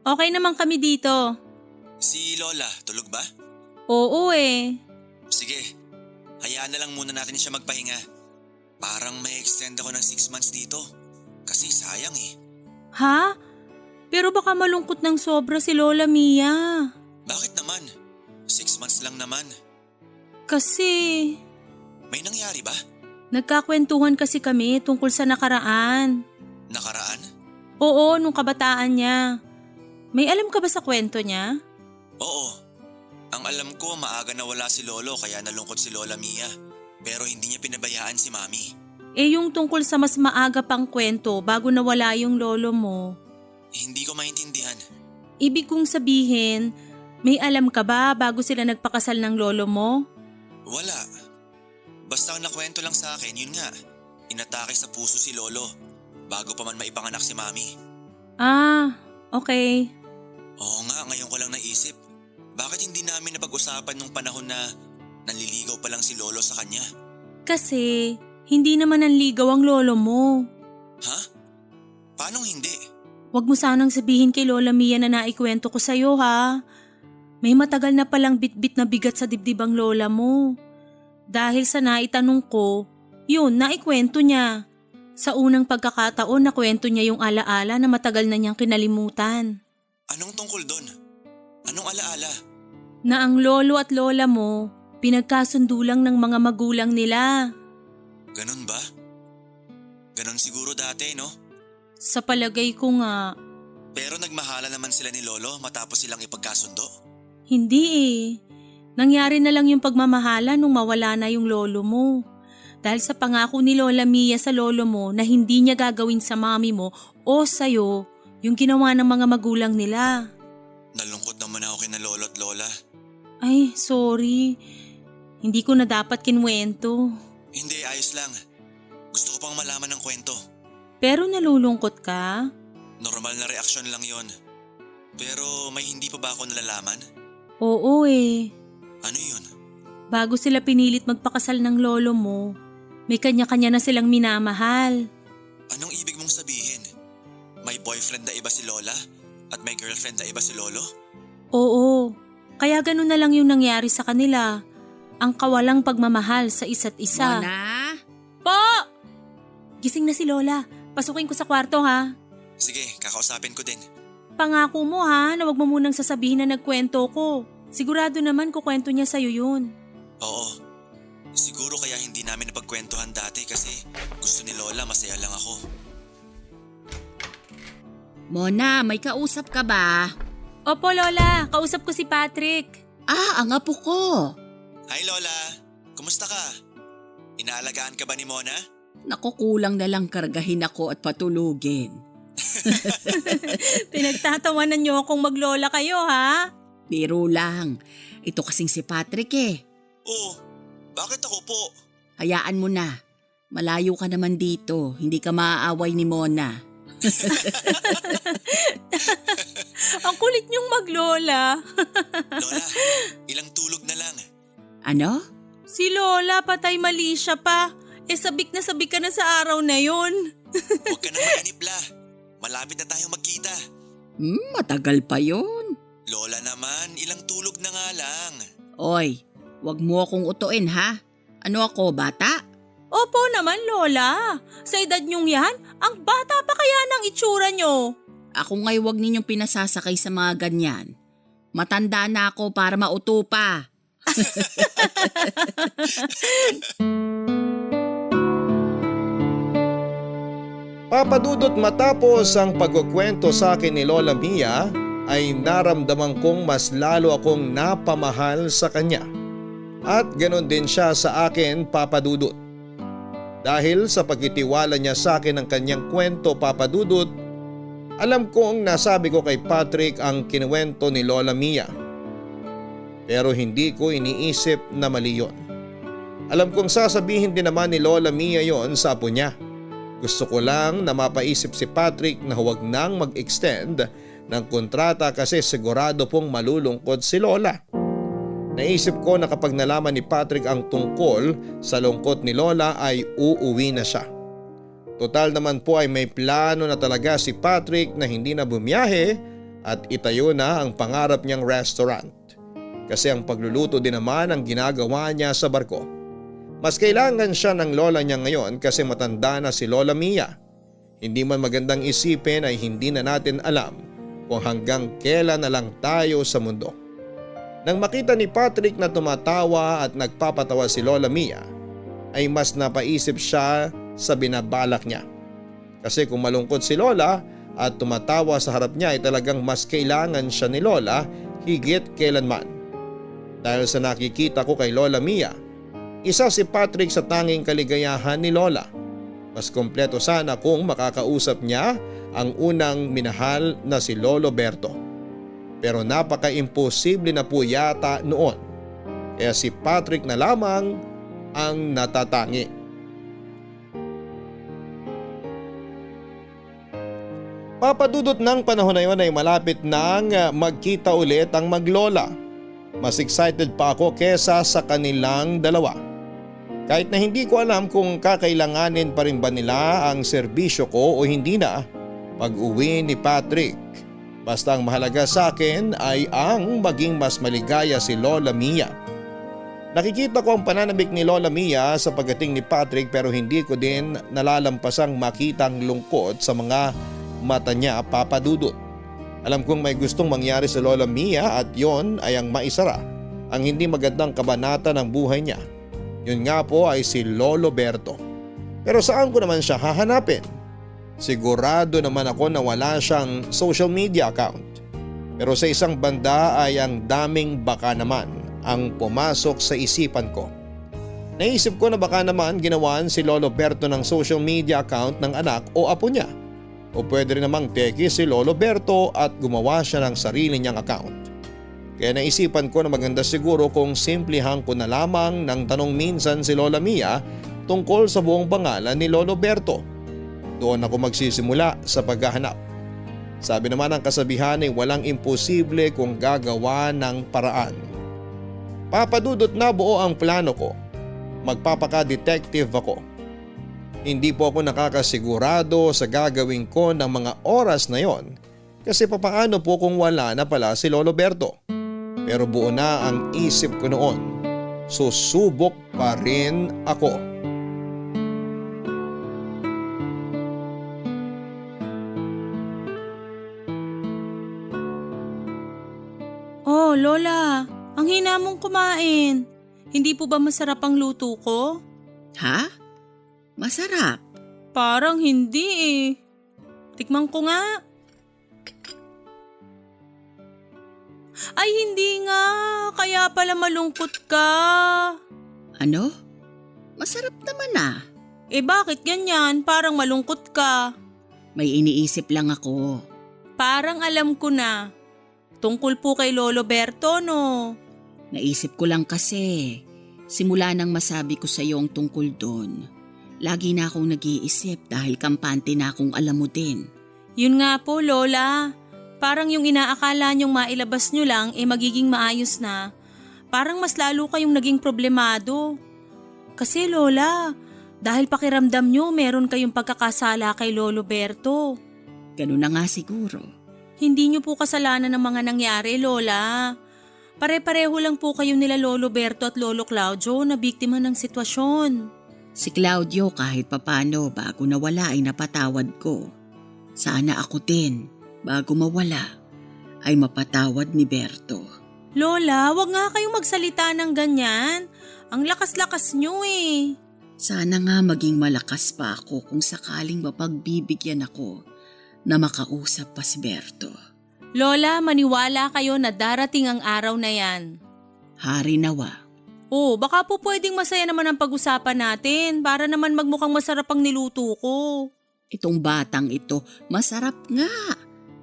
Okay naman kami dito. Si Lola, tulog ba? Oo eh. Sige, hayaan na lang muna natin siya magpahinga. Parang may extend ako ng 6 months dito. Kasi sayang eh. Ha? Pero baka malungkot ng sobra si Lola Mia. Bakit naman? 6 months lang naman. Kasi May nangyari ba? nagkakwentuhan kasi kami tungkol sa nakaraan. Nakaraan? Oo, nung kabataan niya. May alam ka ba sa kwento niya? Oo. Ang alam ko, maaga nawala si Lolo kaya nalungkot si Lola Mia. Pero hindi niya pinabayaan si Mami. Eh yung tungkol sa mas maaga pang kwento bago nawala yung lolo mo. Hindi ko maintindihan. Ibig kong sabihin, may alam ka ba bago sila nagpakasal ng lolo mo? Wala. Basta ang nakwento lang sa akin, yun nga. Inatake sa puso si Lolo bago pa man maipanganak si Mami. Ah, okay. Oo nga, ngayon ko lang naisip. Bakit hindi namin napag-usapan nung panahon na nanliligaw pa lang si Lolo sa kanya? Kasi hindi naman nanligaw ang lolo mo. Ha? Paanong hindi? Huwag mo sanang sabihin kay Lola Mia na naikwento ko sa'yo ha. May matagal na palang bitbit na bigat sa dibdib ang lola mo. Dahil sa naitanong ko, yun naikwento niya. Sa unang pagkakataon nakwento niya yung alaala na matagal na niyang kinalimutan. Anong tungkol doon? Anong alaala? Na ang lolo at lola mo, pinagkasundo lang ng mga magulang nila. Ganun ba? Ganun siguro dati, no? Sa palagay ko nga, Pero nagmahala naman sila ni Lolo matapos silang ipagkasundo. hindi eh. Nangyari na lang yung pagmamahala nung mawala na yung lolo mo. Dahil sa pangako ni Lola Mia sa lolo mo na hindi niya gagawin sa mami mo o sa'yo yung ginawa ng mga magulang nila. Nalungkot naman ako kina Lolo at Lola. Ay, sorry. Hindi ko na dapat kinwento. Hindi, ayos lang. Gusto ko pang malaman ng kwento. Pero nalulungkot ka? Normal na reaksyon lang yon. Pero may hindi pa ba ako nalalaman? Oo eh. Ano yun? Bago sila pinilit magpakasal ng lolo mo, May kanya-kanya na silang minamahal. Anong ibig mong sabihin? May boyfriend na iba si Lola at may girlfriend na iba si Lolo? Oo, kaya ganun na lang yung nangyari sa kanila. Ang kawalang pagmamahal sa isa't isa. Mona? Po! Gising na si Lola. Pasukin ko sa kwarto ha. Sige, kakausapin ko din. Pangako mo ha na wag mo munang sasabihin na nagkwento ko. Sigurado naman kukwento niya sa'yo yun. Oo. Siguro kaya hindi namin napagkwentuhan dati kasi gusto ni Lola masaya lang ako. Mona, may kausap ka ba? Opo Lola, kausap ko si Patrick. Ang apo ko. Hi Lola! Kumusta ka? Inaalagaan ka ba ni Mona? Nakukulang na lang kargahin ako at patulugin. Pinagtatawanan niyo akong maglola kayo ha? Biro lang. Ito kasing si Patrick eh. Oo. Bakit ako po? Hayaan mo na. Malayo ka naman dito. Hindi ka maaaway ni Mona. Ang kulit niyong maglola. Lola, ilang tulog na lang. Ano? Si Lola patay mali siya pa. Sabik na sabik ka na sa araw na yon. Huwag ka nang mainipla. Malapit na tayong magkita. Matagal pa yun. Lola naman, ilang tulog na nga lang. Oy, wag mo akong utuin ha. Ano ako, bata? Opo naman Lola. Sa edad niyong yan, ang bata pa kaya ng itsura niyo. Ako nga'y wag ninyong pinasasakay sa mga ganyan. Matanda na ako para mauto pa. Papadudot matapos ang pagkukwento sa akin ni Lola Mia ay naramdaman kong mas lalo akong napamahal sa kanya. At ganon din siya sa akin, Papadudot. Dahil sa pagtitiwala niya sa akin ng kanyang kwento, Papadudot, alam kong nasabi ko kay Patrick ang kinuwento ni Lola Mia. Pero hindi ko iniisip na mali yun. Alam kong sasabihin din naman ni Lola Mia yon sa apo niya. Gusto ko lang na mapaisip si Patrick na huwag nang mag-extend ng kontrata kasi sigurado pong malulungkot si Lola. Naisip ko na kapag nalaman ni Patrick ang tungkol sa lungkot ni Lola ay uuwi na siya. Total naman po ay may plano na talaga si Patrick na hindi na bumiyahe at itayo na ang pangarap niyang restaurant. Kasi ang pagluluto din naman ang ginagawa niya sa barko. Mas kailangan siya ng lola niya ngayon kasi matanda na si Lola Mia. Hindi man magandang isipin ay hindi na natin alam kung hanggang kailan na lang tayo sa mundo. Nang makita ni Patrick na tumatawa at nagpapatawa si Lola Mia, ay mas napaisip siya sa binabalak niya. Kasi kung malungkot si Lola at tumatawa sa harap niya ay talagang mas kailangan siya ni Lola higit kailanman. Dahil sa nakikita ko kay Lola Mia, isa si Patrick sa tanging kaligayahan ni Lola. Mas kompleto sana kung makakausap niya ang unang minahal na si Lolo Berto. Pero napaka-imposible na po yata noon. Kaya si Patrick na lamang ang natatangi. Papadudot ng panahon na yun ay malapit nang magkita ulit ang maglola. Mas excited pa ako kesa sa kanilang dalawa. Kahit na hindi ko alam kung kakailanganin pa rin ba nila ang serbisyo ko o hindi na pag-uwi ni Patrick. Basta ang mahalaga sa akin ay ang maging mas maligaya si Lola Mia. Nakikita ko ang pananabik ni Lola Mia sa pagdating ni Patrick pero hindi ko din nalalampasang makita ang lungkot sa mga mata niya, Papadudot. Alam kong may gustong mangyari sa Lola Mia at yon ay ang maisara ang hindi magandang kabanata ng buhay niya. Yun nga po ay si Lolo Berto. Pero saan ko naman siya hahanapin? Sigurado naman ako na wala siyang social media account. Pero sa isang banda ay ang daming baka naman ang pumasok sa isipan ko. Naisip ko na baka naman ginawan si Lolo Berto ng social media account ng anak o apo niya. O pwede rin namang teki si Lolo Berto at gumawa siya ng sarili niyang account. Kaya naisipan ko na maganda siguro kung simplihan ko na lamang ng tanong minsan si Lola Mia tungkol sa buong pangalan ni Lolo Berto. Doon ako magsisimula sa paghahanap. Sabi naman ng kasabihan ay walang imposible kung gagawa ng paraan. Papadudot na buo ang plano ko. Magpapaka-detective ako. Hindi po ako nakakasigurado sa gagawin ko ng mga oras na yon kasi papaano po kung wala na pala si Lolo Berto. Pero buo na ang isip ko noon. Susubok pa rin ako. Oh, Lola, ang hina mong kumain. Hindi po ba masarap ang luto ko? Ha? Masarap. Parang hindi eh. Tikman ko nga. Ay, hindi nga. Kaya pala malungkot ka. Ano? Masarap naman ah. Eh bakit ganyan? Parang malungkot ka. May iniisip lang ako. Parang alam ko na. Tungkol po kay Lolo Berto, no? Naisip ko lang kasi. Simula nang masabi ko sa iyo ang tungkol doon. Lagi na akong nag-iisip dahil kampante na akong alam mo din. Yun nga po, Lola. Parang yung inaakala niyong mailabas niyo lang magiging maayos na. Parang mas lalo kayong naging problemado. Kasi Lola, dahil pakiramdam niyo meron kayong pagkakasala kay Lolo Berto. Ganun na nga siguro. Hindi niyo po kasalanan ng mga nangyari, Lola. Pare-pareho lang po kayo nila Lolo Berto at Lolo Claudio na biktima ng sitwasyon. Si Claudio kahit papano bago nawala ay napatawad ko. Sana ako din, bago mawala, ay mapatawad ni Berto. Lola, wag nga kayong magsalita ng ganyan. Ang lakas-lakas niyo eh. Sana nga maging malakas pa ako kung sakaling mapagbibigyan ako na makausap pa si Berto. Lola, maniwala kayo na darating ang araw na yan. Hari nawa. Oh, baka po pwedeng masaya naman ang pag-usapan natin para naman magmukhang masarap ang niluto ko. Itong batang ito, masarap nga.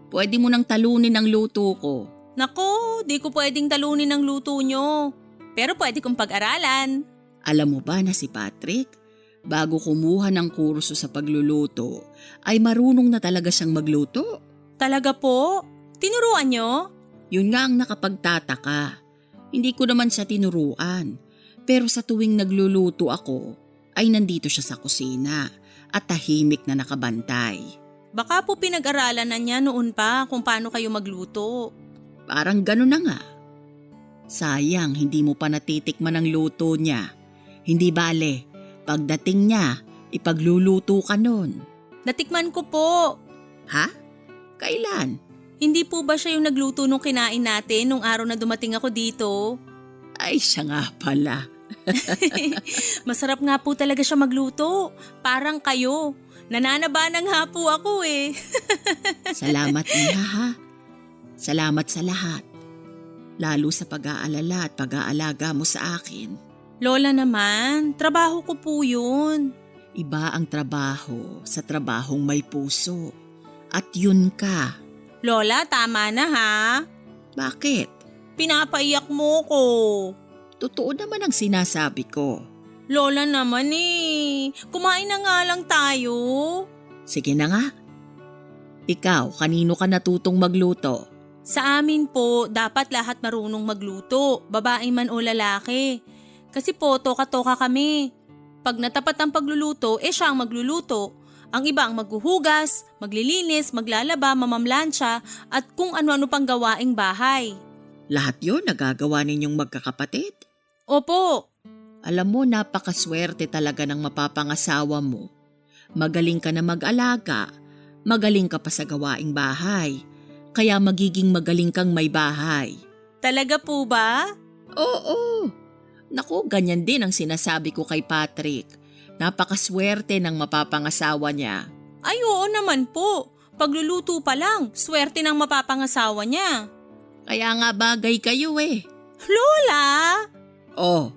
Pwede mo nang talunin ang luto ko. Nako, di ko pwedeng talunin ang luto nyo. Pero pwede kong pag-aralan. Alam mo ba na si Patrick, bago kumuha ng kurso sa pagluluto, ay marunong na talaga siyang magluto? Talaga po? Tinuruan nyo? Yun nga ang nakapagtataka. Hindi ko naman siya tinuruan. Pero sa tuwing nagluluto ako, ay nandito siya sa kusina at tahimik na nakabantay. Baka po pinag-aralan na niya noon pa kung paano kayo magluto. Parang gano'n na nga. Sayang, hindi mo pa natitikman ang luto niya. Hindi bale, pagdating niya, ipagluluto ka nun. Natikman ko po. Ha? Kailan? Hindi po ba siya yung nagluto nung kinain natin nung araw na dumating ako dito? Ay, siya nga pala. Masarap nga po talaga siya magluto. Parang kayo. Nananaba na nga po ako eh. Salamat niya ha. Salamat sa lahat. Lalo sa pag-aalala at pag-aalaga mo sa akin. Lola naman, trabaho ko po yun. Iba ang trabaho sa trabahong may puso. At yun ka. Lola, tama na ha. Bakit? Pinapaiyak mo ko. Totoo naman ang sinasabi ko. Lola naman eh. Kumain na nga lang tayo. Sige na nga. Ikaw, kanino ka natutong magluto? Sa amin po, dapat lahat marunong magluto, babae man o lalaki. Kasi po, toka-toka kami. Pag natapat ang pagluluto, siya ang magluluto. Ang iba ang maghuhugas, maglilinis, maglalaba, mamamlansya, at kung ano-ano pang gawaing bahay. Lahat yun nagagawa ninyong magkakapatid? Opo. Alam mo, napakaswerte talaga ng mapapangasawa mo. Magaling ka na mag-alaga, magaling ka pa sa gawaing bahay, kaya magiging magaling kang may bahay. Talaga po ba? Oo. Naku, ganyan din ang sinasabi ko kay Patrick. Napakaswerte ng mapapangasawa niya. Ay oo naman po. Pagluluto pa lang, swerte ng mapapangasawa niya. Kaya nga bagay kayo eh. Lola! Oh,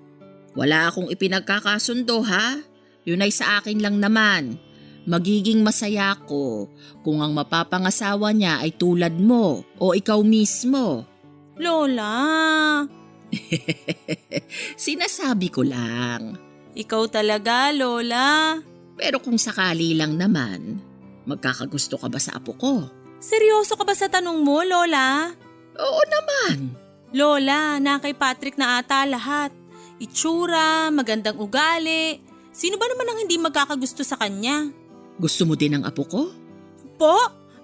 wala akong ipinagkakasundo ha. Yun ay sa akin lang naman. Magiging masaya ko kung ang mapapangasawa niya ay tulad mo o ikaw mismo. Lola! Sinasabi ko lang. Ikaw talaga, Lola. Pero kung sakali lang naman, magkakagusto ka ba sa apo ko? Seryoso ka ba sa tanong mo, Lola? Oo naman. Lola, na kay Patrick na ata lahat. Itsura, magandang ugali. Sino ba naman ang hindi magkakagusto sa kanya? Gusto mo din ng apo ko? Po?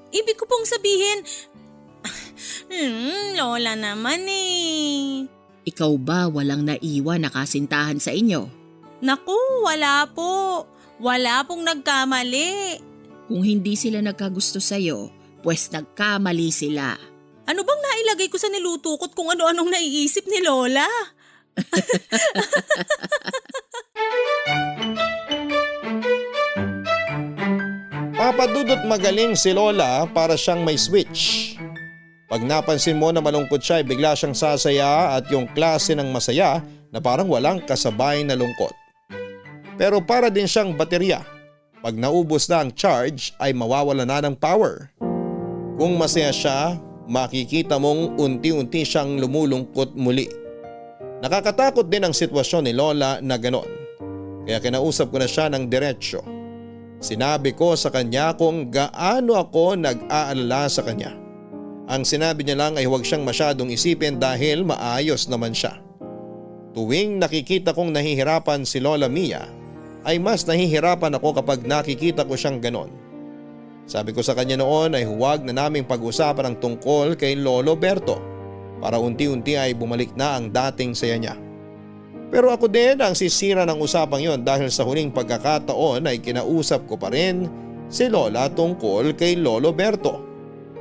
Ibig ko pong sabihin… Lola naman eh. Ikaw ba walang naiwan na kasintahan sa inyo? Naku, wala po. Wala pong nagkamali. Kung hindi sila nagkagusto sa'yo, pues nagkamali sila. Ano bang nailagay ko sa niluto ko't kung ano-anong naiisip ni Lola? Papadudot magaling si Lola para siyang may switch. Pag napansin mo na malungkot siya ay bigla siyang sasaya at yung klase ng masaya na parang walang kasabay na lungkot. Pero para din siyang baterya. Pag naubos na ang charge ay mawawala na ng power. Kung masaya siya, makikita mong unti-unti siyang lumulungkot muli. Nakakatakot din ang sitwasyon ni Lola na ganon. Kaya kinausap ko na siya ng diretsyo. Sinabi ko sa kanya kung gaano ako nag-aalala sa kanya. Ang sinabi niya lang ay huwag siyang masyadong isipin dahil maayos naman siya. Tuwing nakikita kong nahihirapan si Lola Mia, ay mas nahihirapan ako kapag nakikita ko siyang ganon. Sabi ko sa kanya noon ay huwag na naming pag-usapan ang tungkol kay Lolo Berto para unti-unti ay bumalik na ang dating saya niya. Pero ako din ang sisira ng usapang yon dahil sa huling pagkakataon ay kinausap ko pa rin si Lola tungkol kay Lolo Berto.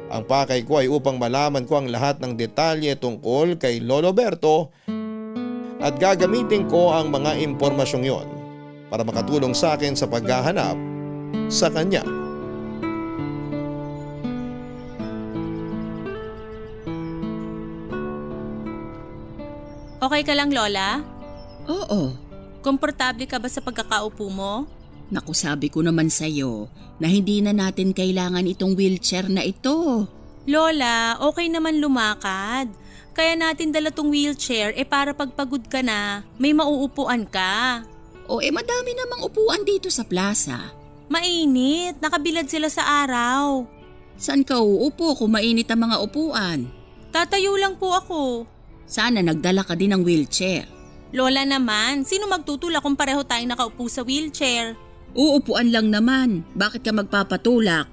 Ang pakay ko ay upang malaman ko ang lahat ng detalye tungkol kay Lolo Berto at gagamitin ko ang mga impormasyong yon para makatulong sa akin sa paghahanap sa kanya. Okay ka lang, Lola? Oo. Komportable ka ba sa pagkakaupo mo? Naku, sabi ko naman sa'yo na hindi na natin kailangan itong wheelchair na ito. Lola, okay naman lumakad. Kaya natin dala tong wheelchair para pagpagod ka na, may mauupuan ka. O madami namang upuan dito sa plaza. Mainit, nakabilad sila sa araw. Saan ka uupo kung mainit ang mga upuan? Tatayo lang po ako. Sana nagdala ka din ng wheelchair. Lola naman, sino magtutulak kung pareho tayong nakaupo sa wheelchair? Uupuan lang naman. Bakit ka magpapatulak?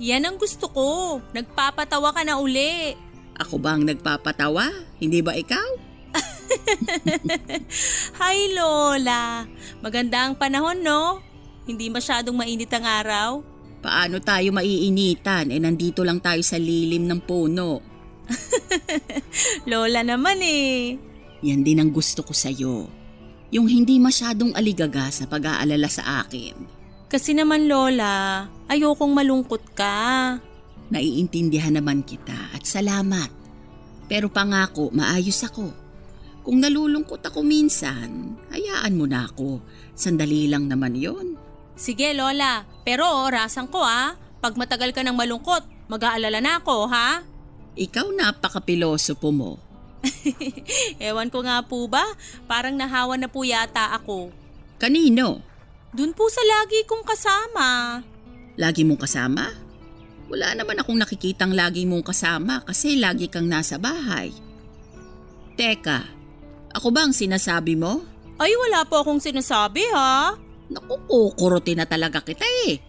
Yan ang gusto ko. Nagpapatawa ka na uli. Ako ba ang nagpapatawa? Hindi ba ikaw? Hi Lola. Maganda ang panahon, no? Hindi masyadong mainit ang araw. Paano tayo maiinitan? Nandito lang tayo sa lilim ng puno. Lola naman eh. Yan din ang gusto ko sa'yo. Yung hindi masyadong aligaga sa pag-aalala sa akin. Kasi naman Lola, ayokong malungkot ka. Naiintindihan naman kita at salamat. Pero pangako, maayos ako. Kung nalulungkot ako minsan, hayaan mo na ako. Sandali lang naman yon. Sige Lola, pero orasan ko pag matagal ka ng malungkot, mag-aalala na ako ha? Ikaw napaka-pilosopo mo. Ewan ko nga po ba, parang nahawa na po yata ako. Kanino? Dun po sa lagi kong kasama. Lagi mong kasama? Wala naman akong nakikitang lagi mong kasama kasi lagi kang nasa bahay. Teka, ako ba ang sinasabi mo? Ay wala po akong sinasabi ha. Naku, kukurutin na talaga kita eh.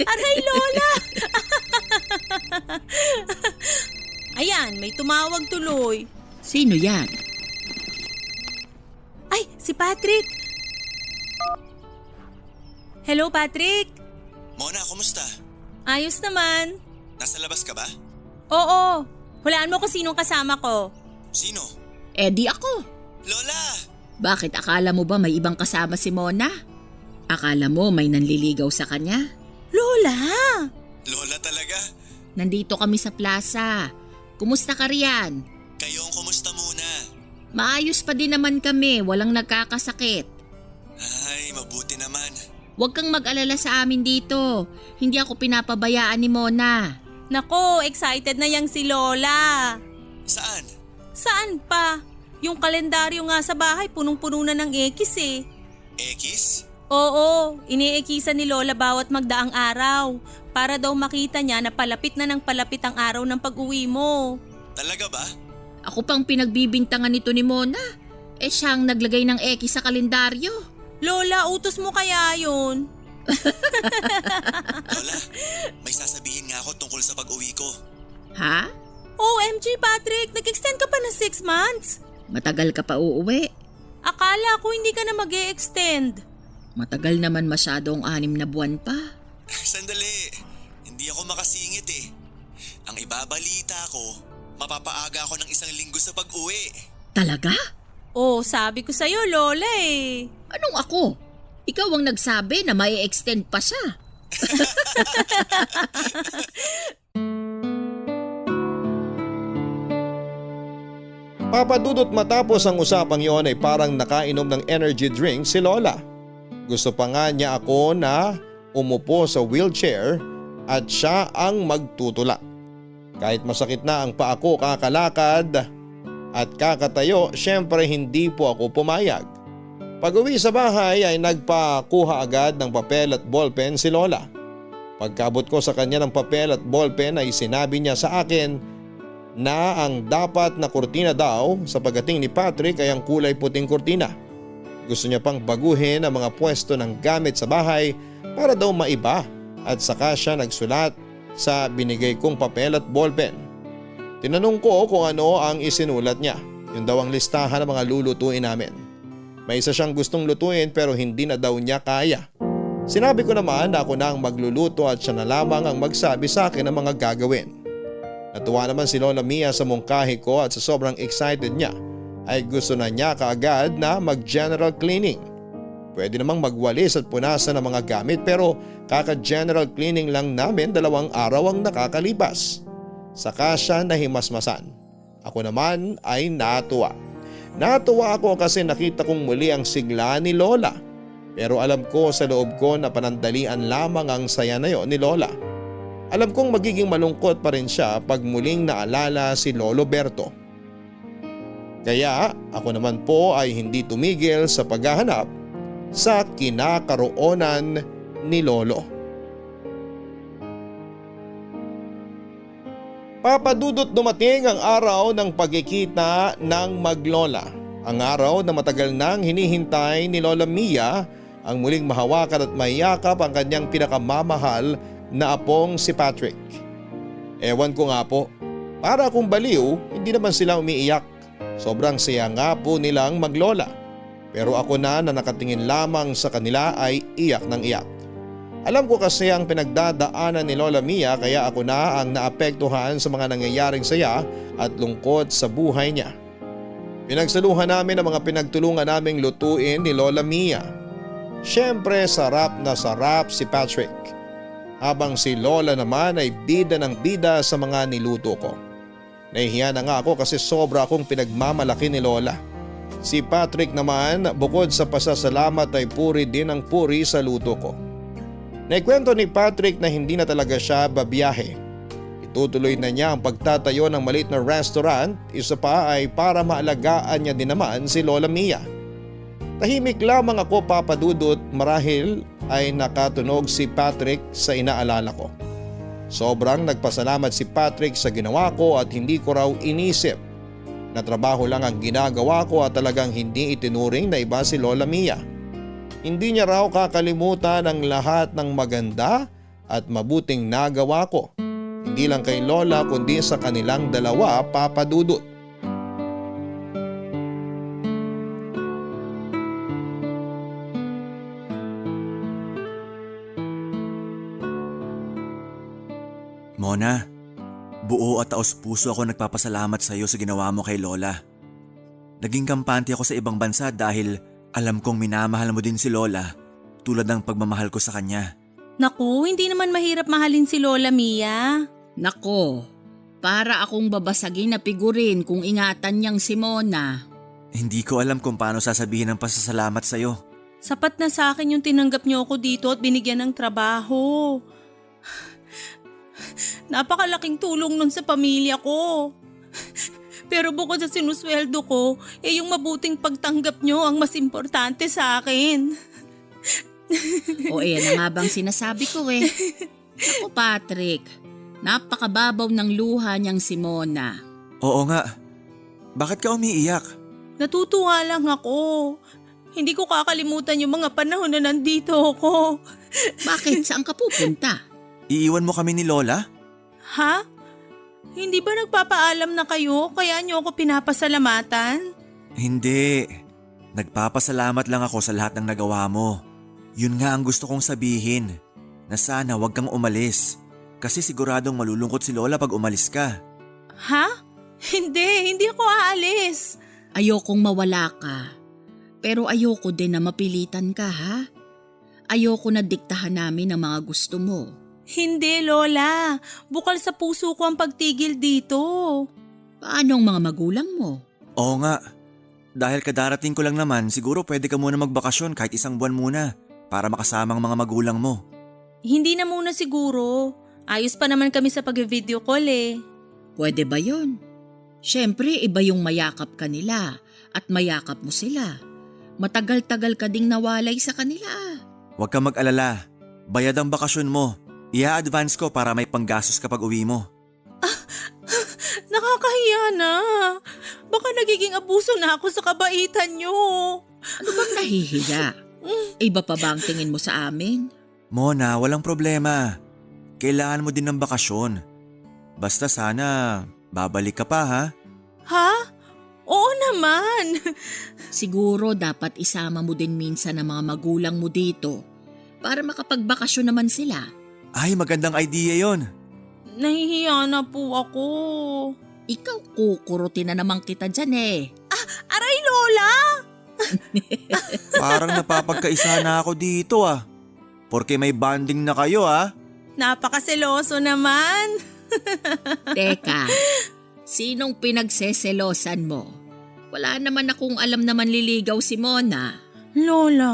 Aray Lola! Ayan, may tumawag tuloy. Sino yan? Ay, si Patrick! Hello Patrick! Mona, kumusta? Ayos naman. Nasa labas ka ba? Oo, hulaan mo kung sinong kasama ko. Sino? Di ako. Lola! Bakit akala mo ba may ibang kasama si Mona? Akala mo may nanliligaw sa kanya? Lola! Lola talaga? Nandito kami sa plaza. Kumusta ka riyan? Kayong kumusta muna? Maayos pa din naman kami, walang nagkakasakit. Ay, mabuti naman. Huwag kang mag-alala sa amin dito. Hindi ako pinapabayaan ni Mona. Nako, excited na yang si Lola. Saan? Saan pa? Yung kalendaryo nga sa bahay punong-puno na ng ekis eh. Ekis? Oo, iniikisan ni Lola bawat magdaang araw para daw makita niya na palapit na ng palapit ang araw ng pag-uwi mo. Talaga ba? Ako pang pinagbibintangan nito ni Mona. Siyang naglagay ng X sa kalendaryo. Lola, utos mo kaya yun? Lola, may sasabihin nga ako tungkol sa pag-uwi ko. Ha? OMG Patrick, nag-extend ka pa na 6 months? Matagal ka pa uuwi. Akala ko hindi ka na mag-e-extend. Matagal naman masyado ang 6 na buwan pa. Sandali, hindi ako makasingit eh. Ang ibabalita ko, mapapaaga ako ng 1 linggo sa pag-uwi. Talaga? Oh, sabi ko sa'yo, Lola eh. Anong ako? Ikaw ang nagsabi na may extend pa siya. Papadudot matapos ang usapang yon ay parang nakainom ng energy drink si Lola. Gusto pa nga niya ako na umupo sa wheelchair at siya ang magtutulak. Kahit masakit na ang paa ko kakalakad at kakatayo, syempre hindi po ako pumayag. Pag-uwi sa bahay ay nagpakuha agad ng papel at ballpen si Lola. Pagkabot ko sa kanya ng papel at ballpen ay sinabi niya sa akin na ang dapat na kurtina daw sa pagdating ni Patrick ay ang kulay puting kurtina. Gusto niya pang baguhin ang mga pwesto ng gamit sa bahay para daw maiba at saka siya nagsulat sa binigay kong papel at ballpen. Tinanong ko kung ano ang isinulat niya. Yun daw ang listahan ng mga lulutuin namin. May isa siyang gustong lutuin pero hindi na daw niya kaya. Sinabi ko naman na ako na ang magluluto at siya na lamang ang magsabi sa akin ng mga gagawin. Natuwa naman si Lola Mia sa mungkahi ko at sa sobrang excited niya ay gusto na niya kaagad na mag-general cleaning. Pwede namang magwalis at punasan ng mga gamit pero kaka-general cleaning lang namin 2 araw ang nakakalipas. Saka siya nahimasmasan. Ako naman ay natuwa. Natuwa ako kasi nakita kong muli ang sigla ni Lola. Pero alam ko sa loob ko na panandalian lamang ang saya na yon ni Lola. Alam kong magiging malungkot pa rin siya pag muling naalala si Lolo Berto. Kaya ako naman po ay hindi tumigil sa paghahanap sa kinakaroonan ni Lolo. Papadudot dumating ang araw ng pagkikita ng maglola. Ang araw na matagal nang hinihintay ni Lola Mia ang muling mahawakan at mayakap ang kanyang pinakamamahal na apong si Patrick. Ewan ko nga po, para akong baliw, hindi naman sila umiiyak. Sobrang saya nga po nilang maglola. Pero ako na nakatingin lamang sa kanila ay iyak ng iyak. Alam ko kasi ang pinagdadaanan ni Lola Mia kaya ako na ang naapektuhan sa mga nangyayaring saya at lungkot sa buhay niya. Pinagsaluhan namin ang mga pinagtulungan naming lutuin ni Lola Mia. Siyempre sarap na sarap si Patrick. Habang si Lola naman ay bida ng bida sa mga niluto ko. Nahihiya na nga ako kasi sobra akong pinagmamalaki ni Lola. Si Patrick naman bukod sa pasasalamat ay puri din ang puri sa luto ko. Naikwento ni Patrick na hindi na talaga siya babiyahe. Itutuloy na niya ang pagtatayo ng maliit na restaurant, isa pa ay para maalagaan niya din naman si Lola Mia. Tahimik lamang ako papadudot marahil ay nakatunog si Patrick sa inaalala ko. Sobrang nagpasalamat si Patrick sa ginawa ko at hindi ko raw inisip na trabaho lang ang ginagawa ko at talagang hindi itinuring na iba si Lola Mia. Hindi niya raw kakalimutan ang lahat ng maganda at mabuting nagawa ko. Hindi lang kay Lola kundi sa kanilang dalawa papadudot. Mona, buo at taos puso ako nagpapasalamat sa iyo sa ginawa mo kay Lola. Naging kampante ako sa ibang bansa dahil alam kong minamahal mo din si Lola tulad ng pagmamahal ko sa kanya. Naku, hindi naman mahirap mahalin si Lola Mia. Nako, para akong babasagin na figurin kung ingatan niyang si Mona. Hindi ko alam kung paano sasabihin ang pasasalamat sa iyo. Sapat na sa akin yung tinanggap niyo ako dito at binigyan ng trabaho. Napakalaking tulong nun sa pamilya ko. Pero bukod sa sinusweldo ko, yung mabuting pagtanggap nyo ang mas importante sa akin. O na nga bang sinasabi ko eh. Ako Patrick, napakababaw ng luha niyang si Mona. Oo nga. Bakit ka umiiyak? Natutuwa lang ako. Hindi ko kakalimutan yung mga panahon na nandito ako. Bakit? Saan ka pupunta? Iiwan mo kami ni Lola? Ha? Hindi ba nagpapaalam na kayo kaya niyo ako pinapasalamatan? Hindi. Nagpapasalamat lang ako sa lahat ng nagawa mo. Yun nga ang gusto kong sabihin, na sana wag kang umalis. Kasi siguradong malulungkot si Lola pag umalis ka. Ha? Hindi ako aalis. Ayokong mawala ka. Pero ayoko din na mapilitan ka, ha? Ayoko na diktahan namin ang mga gusto mo. Hindi, Lola. Bukal sa puso ko ang pagtigil dito. Paano ang mga magulang mo? Oo nga. Dahil kadarating ko lang naman, siguro pwede ka muna magbakasyon kahit 1 buwan muna para makasama ang mga magulang mo. Hindi na muna siguro. Ayos pa naman kami sa pag-video call eh. Pwede ba yon? Siyempre, iba yung mayakap ka nila at mayakap mo sila. Matagal-tagal ka ding nawalay sa kanila. Huwag kang mag-alala. Bayad ang bakasyon mo. I-advance ko para may panggastos kapag uwi mo. Nakakahiya na. Baka nagiging abuso na ako sa kabaitan nyo. Ano bang nahihiya? Iba pa ba ang tingin mo sa amin? Mona, walang problema. Kailangan mo din ng bakasyon. Basta sana babalik ka pa, ha? Ha? Oo naman. Siguro dapat isama mo din minsan ang mga magulang mo dito para makapagbakasyon naman sila. Ay, magandang idea yon. Nahihiya na po ako. Ikaw kukurutin na naman kita dyan eh. Aray, Lola! Parang napapagkaisa na ako dito, ah. Porque may bonding na kayo, ah. Napakaseloso naman. Teka, sinong pinagseselosan mo? Wala naman akong alam na manliligaw si Mona. Lola.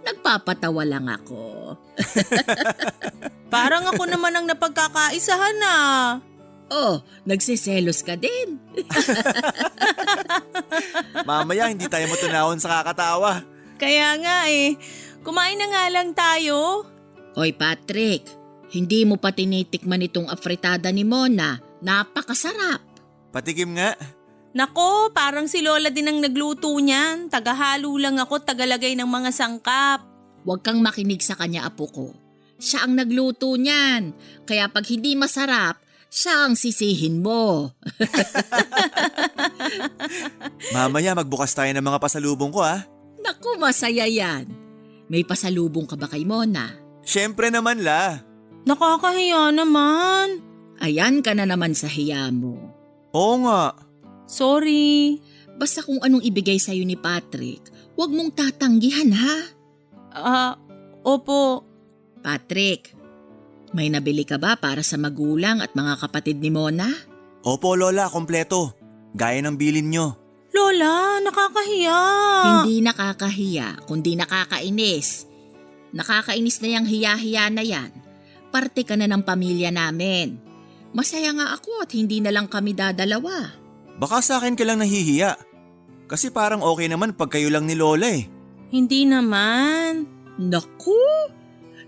Nagpapatawa lang ako. Parang ako naman ang napagkakaisahan na. Oh, nagsiselos ka din. Mamaya hindi tayo matunawon sa kakatawa. Kaya nga eh. Kumain na nga lang tayo. Hoy Patrick, hindi mo pa tinitikman itong afritada ni Mona. Napakasarap. Patikim nga. Nako, parang si Lola din ang nagluto niyan. Tagahalo lang ako, tagalagay ng mga sangkap. Huwag kang makinig sa kanya, apo ko. Siya ang nagluto niyan. Kaya pag hindi masarap, siya ang sisihin mo. Mamaya magbukas tayo ng mga pasalubong ko, ah. Naku, masaya yan. May pasalubong ka ba kay Mona? Siyempre naman, la. Nakakahiya naman. Ayan ka na naman sa hiya mo. Oo nga. Sorry. Basta kung anong ibigay sa'yo ni Patrick, huwag mong tatanggihan, ha? Opo. Patrick, may nabili ka ba para sa magulang at mga kapatid ni Mona? Opo, Lola, kompleto. Gaya ng bilin nyo. Lola, nakakahiya. Hindi nakakahiya, kundi nakakainis. Nakakainis na yung hiya-hiya na yan. Parte ka na ng pamilya namin. Masaya nga ako at hindi na lang kami dadalawa. Baka sa akin ka lang nahihiya. Kasi parang okay naman pag kayo lang ni Lola eh. Hindi naman. Naku,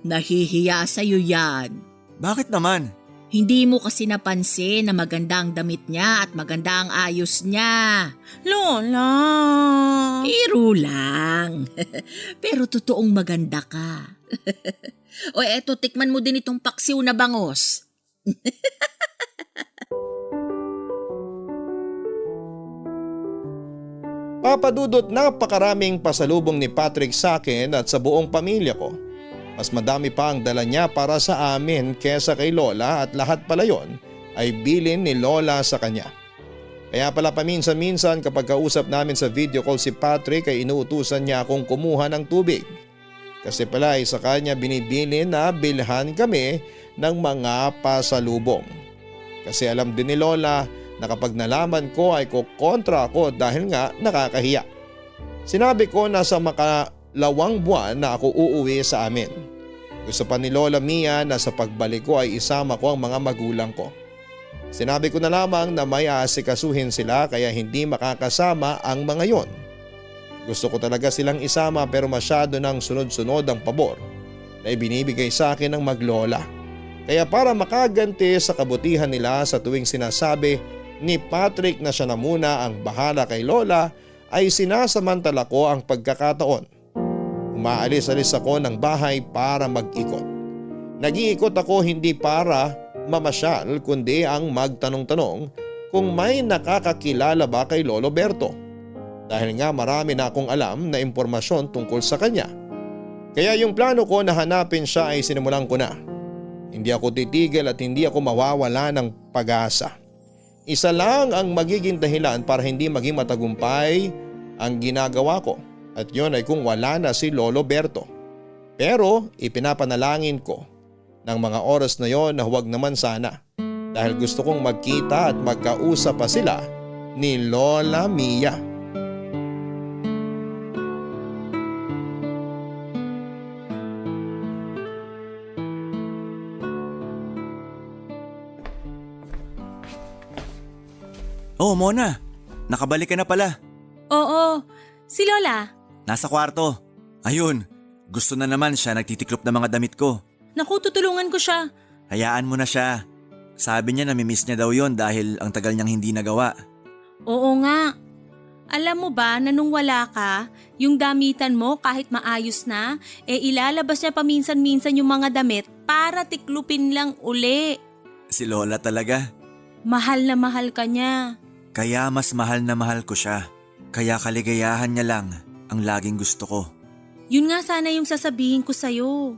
nahihiya sa'yo yan. Bakit naman? Hindi mo kasi napansin na maganda ang damit niya at maganda ang ayos niya. Lola. Biro lang. Pero totoong maganda ka. O eto, tikman mo din itong paksiw na bangos. Papadudot, napakaraming pasalubong ni Patrick sa akin at sa buong pamilya ko. Mas madami pa ang dala niya para sa amin kesa kay Lola at lahat pala yon ay bilin ni Lola sa kanya. Kaya pala paminsan-minsan kapag kausap namin sa video call si Patrick ay inuutusan niya akong kumuha ng tubig. Kasi pala ay sa kanya binibili na bilhan kami ng mga pasalubong. Kasi alam din ni Lola na kapag nalaman ko ay kukontra ako dahil nga nakakahiya. Sinabi ko na sa makalawang buwan na ako uuwi sa amin. Gusto pa ni Lola Mia na sa pagbalik ko ay isama ko ang mga magulang ko. Sinabi ko na lamang na may aasikasuhin sila kaya hindi makakasama ang mga yon. Gusto ko talaga silang isama pero masyado nang sunod-sunod ang pabor na ibinibigay sa akin ng maglola. Kaya para makaganti sa kabutihan nila sa tuwing sinasabi ni Patrick na siya na muna ang bahala kay Lola ay sinasamantala ko ang pagkakataon. Umaalis-alis ako ng bahay para mag-ikot. Nag-iikot ako hindi para mamasyal kundi ang magtanong-tanong kung may nakakakilala ba kay Lolo Berto. Dahil nga marami na akong alam na impormasyon tungkol sa kanya. Kaya yung plano ko na hanapin siya ay sinimulan ko na. Hindi ako titigil at hindi ako mawawala ng pag-asa. Isa lang ang magiging dahilan para hindi maging matagumpay ang ginagawa ko at yun ay kung wala na si Lolo Berto. Pero ipinapanalangin ko ng mga oras na yon na huwag naman sana dahil gusto kong magkita at magkausap pa sila ni Lola Mia. Oh, Mona, nakabalik ka na pala. Oo, si Lola. Nasa kwarto. Ayun, gusto na naman siya nagtitiklop ng mga damit ko. Naku, tutulungan ko siya. Hayaan mo na siya. Sabi niya namimiss niya daw yon dahil ang tagal niyang hindi nagawa. Oo nga. Alam mo ba na nung wala ka, yung damitan mo kahit maayos na, ilalabas niya paminsan-minsan yung mga damit para tiklupin lang uli. Si Lola talaga. Mahal na mahal ka niya. Kaya mas mahal na mahal ko siya. Kaya kaligayahan niya lang ang laging gusto ko. Yun nga sana yung sasabihin ko sa'yo.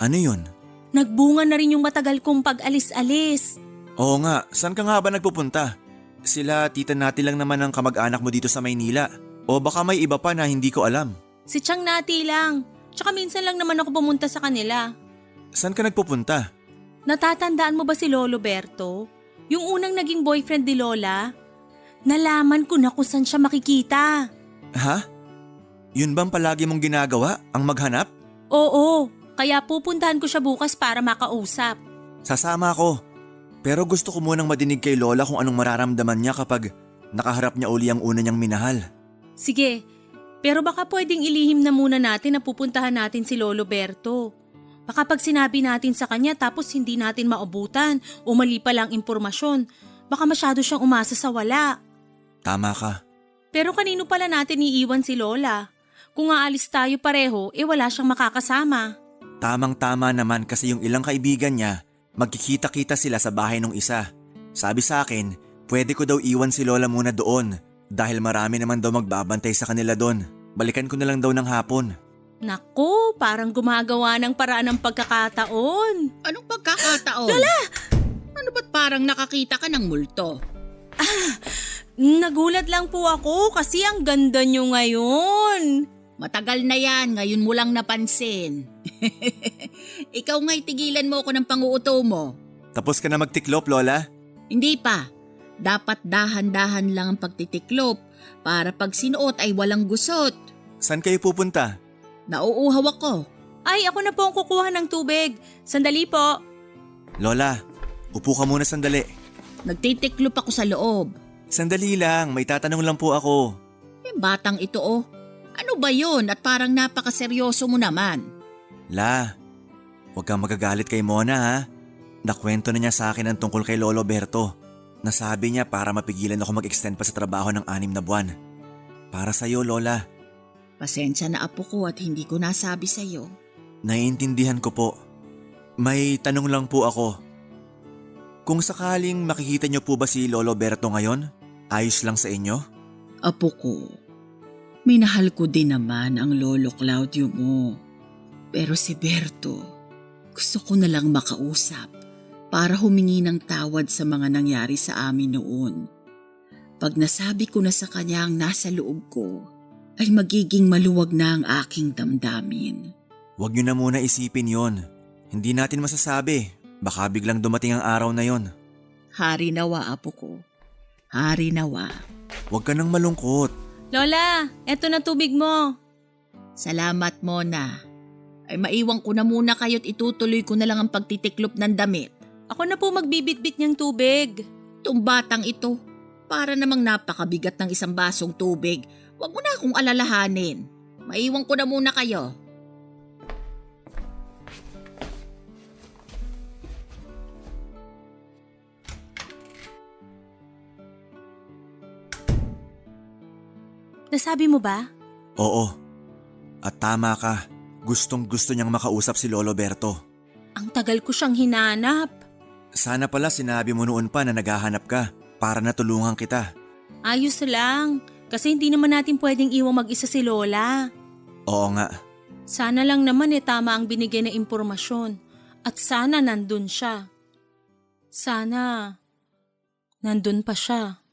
Ano yun? Nagbunga na rin yung matagal kong pag-alis-alis. Oo nga, saan ka nga ba nagpupunta? Sila tita Nati lang naman ang kamag-anak mo dito sa Maynila. O baka may iba pa na hindi ko alam. Si Chang Nati lang. Tsaka minsan lang naman ako pumunta sa kanila. Saan ka nagpupunta? Natatandaan mo ba si Lolo Berto? Yung unang naging boyfriend ni Lola? Nalaman ko na kung saan siya makikita. Ha? Yun bang palagi mong ginagawa? Ang maghanap? Oo, kaya pupuntahan ko siya bukas para makausap. Sasama ako. Pero gusto ko munang madinig kay Lola kung anong mararamdaman niya kapag nakaharap niya uli ang una niyang minahal. Sige, pero baka pwedeng ilihim na muna natin na pupuntahan natin si Lolo Berto. Baka pag sinabi natin sa kanya tapos hindi natin maabutan o mali pa lang impormasyon, baka masyado siyang umasa sa wala. Tama ka. Pero kanino pala natin iiwan si Lola? Kung aalis tayo pareho, wala siyang makakasama. Tamang-tama naman kasi yung ilang kaibigan niya, magkikita-kita sila sa bahay ng isa. Sabi sa akin, pwede ko daw iwan si Lola muna doon dahil marami naman daw magbabantay sa kanila doon. Balikan ko na lang daw ng hapon. Naku, parang gumagawa ng paraan ng pagkakataon. Anong pagkakataon? Lola! Ano ba't parang nakakita ka ng multo? Nagulat lang po ako kasi ang ganda niyo ngayon. Matagal na yan, ngayon mo lang napansin. Ikaw nga'y tigilan mo ako ng panguuto mo. Tapos ka na magtiklop, Lola? Hindi pa. Dapat dahan-dahan lang ang pagtitiklop para pag sinuot ay walang gusot. Saan kayo pupunta? Nauuhaw ako. Ay, ako na po ang kukuha ng tubig. Sandali po. Lola, upo ka muna sandali. Nagtitiklop ako sa loob. Sandali lang, may tatanong lang po ako. Batang ito oh. Ano ba yon at parang napakaseryoso mo naman? La, huwag kang magagalit kay Mona ha. Nakwento na niya sa akin ang tungkol kay Lolo Berto. Nasabi niya para mapigilan ako mag-extend pa sa trabaho ng 6 na buwan. Para sa'yo, Lola. Pasensya na apo ko at hindi ko nasabi sa'yo. Naiintindihan ko po. May tanong lang po ako. Kung sakaling makikita niyo po ba si Lolo Berto ngayon, ayos lang sa inyo? Apo ko, minahal ko din naman ang Lolo Claudio mo. Pero si Berto, gusto ko na lang makausap para humingi ng tawad sa mga nangyari sa amin noon. Pag nasabi ko na sa kanya ang nasa loob ko, ay magiging maluwag na ang aking damdamin. Huwag niyo na muna isipin yon. Hindi natin masasabi. Baka biglang dumating ang araw na yon. Hari nawa, apo ko. Hari nawa. Huwag ka nang malungkot. Lola, eto na tubig mo. Salamat, Mona. Ay maiwan ko na muna kayo't itutuloy ko na lang ang pagtitiklop ng damit. Ako na po magbibitbit niyang tubig. Itong batang ito, para namang napakabigat ng isang basong tubig. Huwag mo na akong alalahanin. Maiwan ko na muna kayo. Nasabi mo ba? Oo. At tama ka. Gustong gusto niyang makausap si Lolo Berto. Ang tagal ko siyang hinanap. Sana pala sinabi mo noon pa na naghahanap ka para natulungan kita. Ayos lang, kasi hindi naman natin pwedeng iwang mag-isa si Lola. Oo nga. Sana lang naman tama ang binigay na impormasyon at sana nandun siya. Sana nandun pa siya.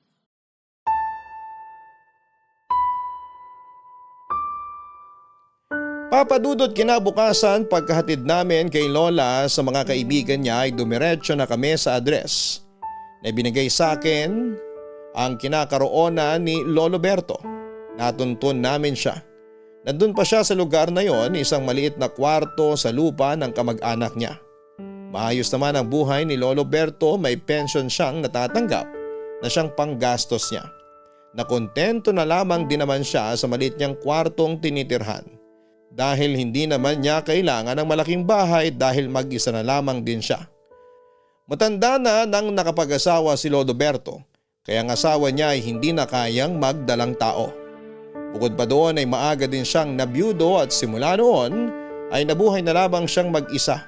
Papadudot kinabukasan pagkahatid namin kay Lola sa mga kaibigan niya ay dumiretso na kami sa address na binigay sa akin ang kinakaroonan ni Lolo Berto. Natuntun namin siya. Nandun pa siya sa lugar na yon, isang maliit na kwarto sa lupa ng kamag-anak niya. Maayos naman ang buhay ni Lolo Berto, may pension siyang natatanggap na siyang panggastos niya. Nakontento na lamang din naman siya sa maliit niyang kwartong tinitirhan. Dahil hindi naman niya kailangan ng malaking bahay dahil mag-isa na lamang din siya. Matanda na nang nakapag-asawa si Lolo Berto, kaya ang asawa niya ay hindi na kayang magdalang tao. Bukod pa doon ay maaga din siyang nabiyudo at simula noon ay nabuhay na lamang siyang mag-isa.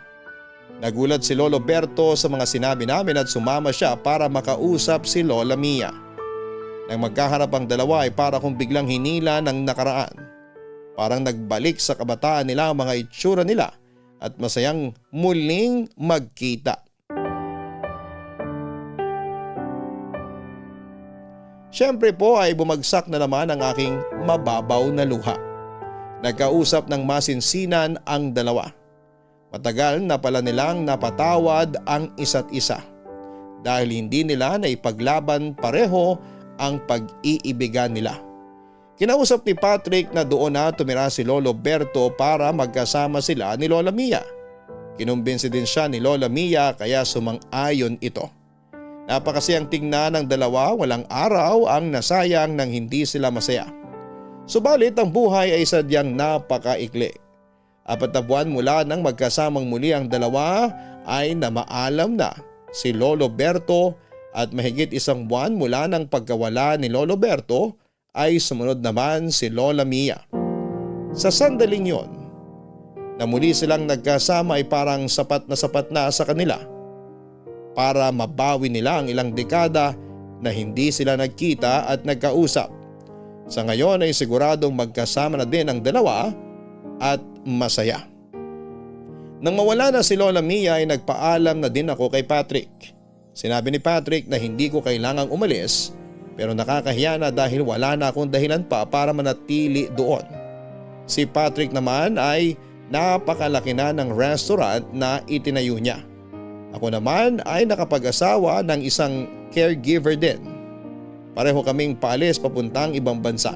Nagulat si Lolo Berto sa mga sinabi namin at sumama siya para makausap si Lola Mia. Nang magkaharap ang dalawa ay para kung biglang hinila ng nakaraan. Parang nagbalik sa kabataan nila ang mga itsura nila at masayang muling magkita. Siyempre po ay bumagsak na naman ang aking mababaw na luha. Nagkausap ng masinsinan ang dalawa. Matagal na pala nilang napatawad ang isa't isa dahil hindi nila naipaglaban pareho ang pag-iibigan nila. Kinausap ni Patrick na doon na tumira si Lolo Berto para magkasama sila ni Lola Mia. Kinumbinsi din siya ni Lola Mia kaya sumang-ayon ito. Napakasayang tingnan ng dalawa, walang araw ang nasayang nang hindi sila masaya. Subalit ang buhay ay sadyang napakaikli. 4 na buwan mula nang magkasamang muli ang dalawa ay namaalam na si Lolo Berto at mahigit 1 buwan mula nang pagkawala ni Lolo Berto ay sumunod naman si Lola Mia. Sa sandaling yon, na muli silang nagkasama ay parang sapat na sa kanila para mabawi nila ang ilang dekada na hindi sila nagkita at nagkausap. Sa ngayon ay siguradong magkasama na din ang dalawa at masaya. Nang mawala na si Lola Mia ay nagpaalam na din ako kay Patrick. Sinabi ni Patrick na hindi ko kailangang umalis pero nakakahiya na dahil wala na akong dahilan pa para manatili doon. Si Patrick naman ay napakalaki na ng restaurant na itinayo niya. Ako naman ay nakapag-asawa ng isang caregiver din. Pareho kaming paalis papuntang ibang bansa.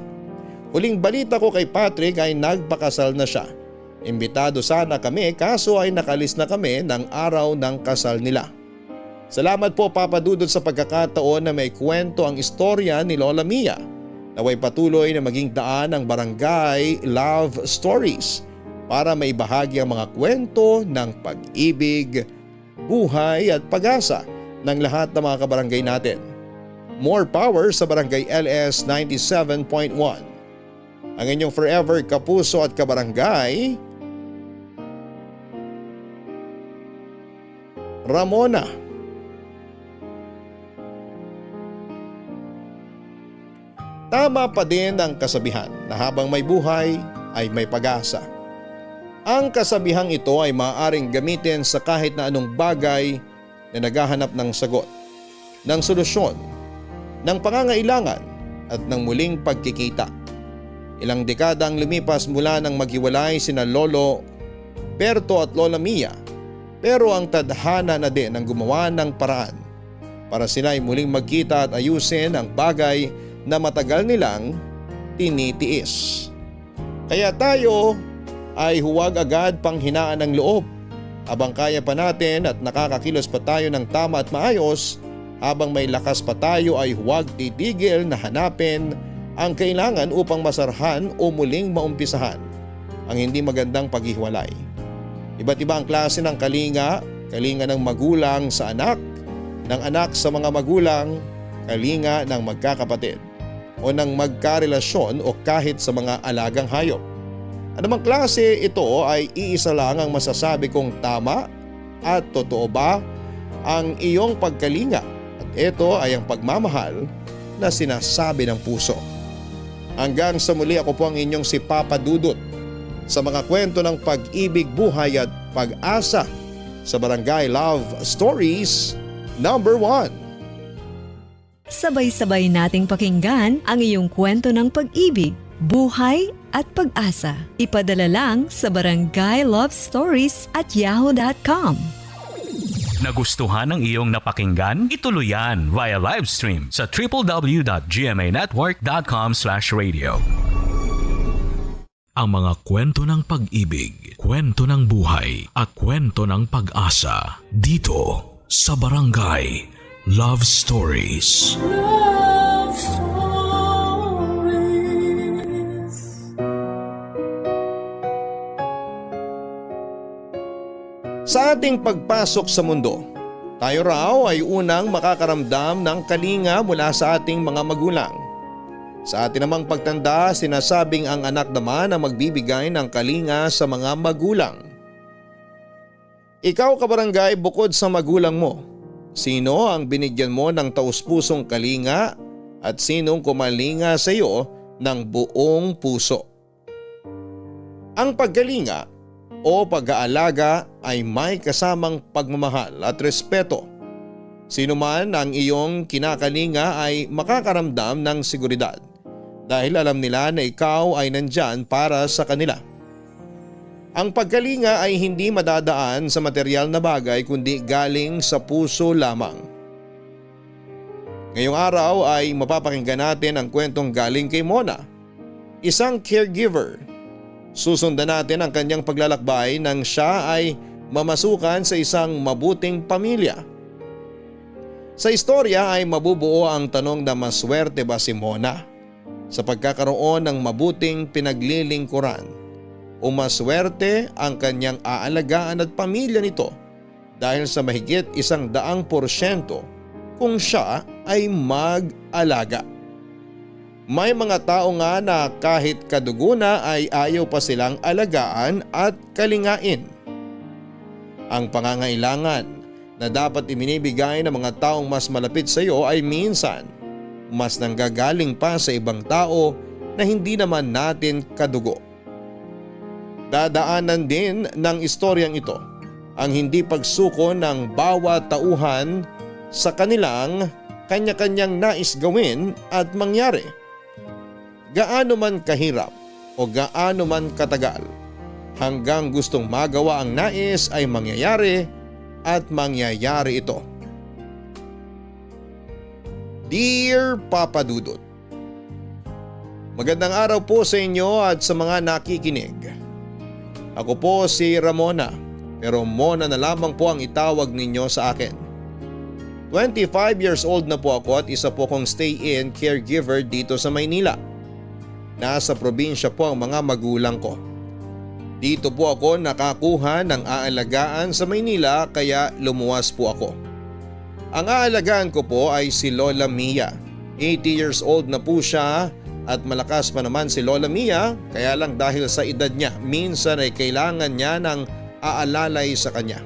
Huling balita ko kay Patrick ay nagpakasal na siya. Imbitado sana kami kaso ay nakalis na kami ng araw ng kasal nila. Salamat po Papa Dudut sa pagkakataon na may kwento ang istorya ni Lola Mia. Naway patuloy na maging daan ng Barangay Love Stories para maibahagi ang mga kwento ng pag-ibig, buhay at pag-asa ng lahat ng mga kabarangay natin. More power sa Barangay LS 97.1. Ang inyong forever kapuso at kabarangay, Ramona. Tama pa din ang kasabihan na habang may buhay ay may pag-asa. Ang kasabihang ito ay maaaring gamitin sa kahit na anong bagay na naghahanap ng sagot, ng solusyon, ng pangangailangan at ng muling pagkikita. Ilang dekada ang lumipas mula nang maghiwalay sina Lolo Berto at Lola Mia, pero ang tadhana na din ang gumawa ng paraan para sila ay muling magkita at ayusin ang bagay na matagal nilang tinitiis. Kaya tayo ay huwag agad panghinaan ng loob. Habang kaya pa natin at nakakakilos pa tayo ng tama at maayos, habang may lakas pa tayo ay huwag titigil na hanapin ang kailangan upang masarhan o muling maumpisahan ang hindi magandang paghiwalay. Iba't iba ang klase ng kalinga, kalinga ng magulang sa anak, ng anak sa mga magulang, kalinga ng magkakapatid. o ng magkarelasyon o kahit sa mga alagang hayop. Anumang klase ito ay iisa lang ang masasabi kong tama at totoo ba ang iyong pagkalinga at ito ay ang pagmamahal na sinasabi ng puso. Hanggang sa muli, ako po ang inyong si Papa Dudut sa mga kwento ng pag-ibig, buhay at pag-asa sa Barangay Love Stories number 1. Sabay-sabay nating pakinggan ang iyong kwento ng pag-ibig, buhay at pag-asa. Ipadala lang sa barangaylovestories@yahoo.com. Nagustuhan ng iyong napakinggan? Ituloy yan via live stream sa www.gmanetwork.com/radio. Ang mga kwento ng pag-ibig, kwento ng buhay at kwento ng pag-asa dito sa Barangay Love Stories. Love Stories. Sa ating pagpasok sa mundo, tayo raw ay unang makakaramdam ng kalinga mula sa ating mga magulang. Sa atin namang pagtanda, sinasabing ang anak naman ang magbibigay ng kalinga sa mga magulang. Ikaw, kabarangay, bukod sa magulang mo, sino ang binigyan mo ng taus-pusong kalinga at sinong kumalinga sa iyo ng buong puso? Ang pagkalinga o pag-aalaga ay may kasamang pagmamahal at respeto. Sino man ang iyong kinakalinga ay makakaramdam ng seguridad dahil alam nila na ikaw ay nandyan para sa kanila. Ang pagkalinga ay hindi madadaan sa material na bagay kundi galing sa puso lamang. Ngayong araw ay mapapakinggan natin ang kwentong galing kay Mona, isang caregiver. Susundan natin ang kanyang paglalakbay nang siya ay mamasukan sa isang mabuting pamilya. Sa istorya ay mabubuo ang tanong na maswerte ba si Mona sa pagkakaroon ng mabuting pinaglilingkuran o maswerte ang kanyang aalagaan at pamilya nito dahil sa mahigit 100% kung siya ay mag-alaga. May mga tao nga na kahit kadugo na ay ayaw pa silang alagaan at kalingain. Ang pangangailangan na dapat iminibigay ng mga taong mas malapit sa iyo ay minsan mas nanggagaling pa sa ibang tao na hindi naman natin kadugo. Dadaanan din ng istoryang ito ang hindi pagsuko ng bawat tauhan sa kanilang kanya-kanyang nais gawin at mangyari. Gaano man kahirap o gaano man katagal, hanggang gustong magawa ang nais ay mangyayari at mangyayari ito. Dear Papa Dudut, magandang araw po sa inyo at sa mga nakikinig. Ako po si Ramona, pero Mona na lamang po ang itawag ninyo sa akin. 25 years old na po ako at isa po kong stay-in caregiver dito sa Maynila. Nasa probinsya po ang mga magulang ko. Dito po ako nakakuha ng aalagaan sa Maynila kaya lumuwas po ako. Ang aalagaan ko po ay si Lola Mia. 80 years old na po siya at malakas pa naman si Lola Mia, kaya lang dahil sa edad niya minsan ay kailangan niya ng aalalay sa kanya.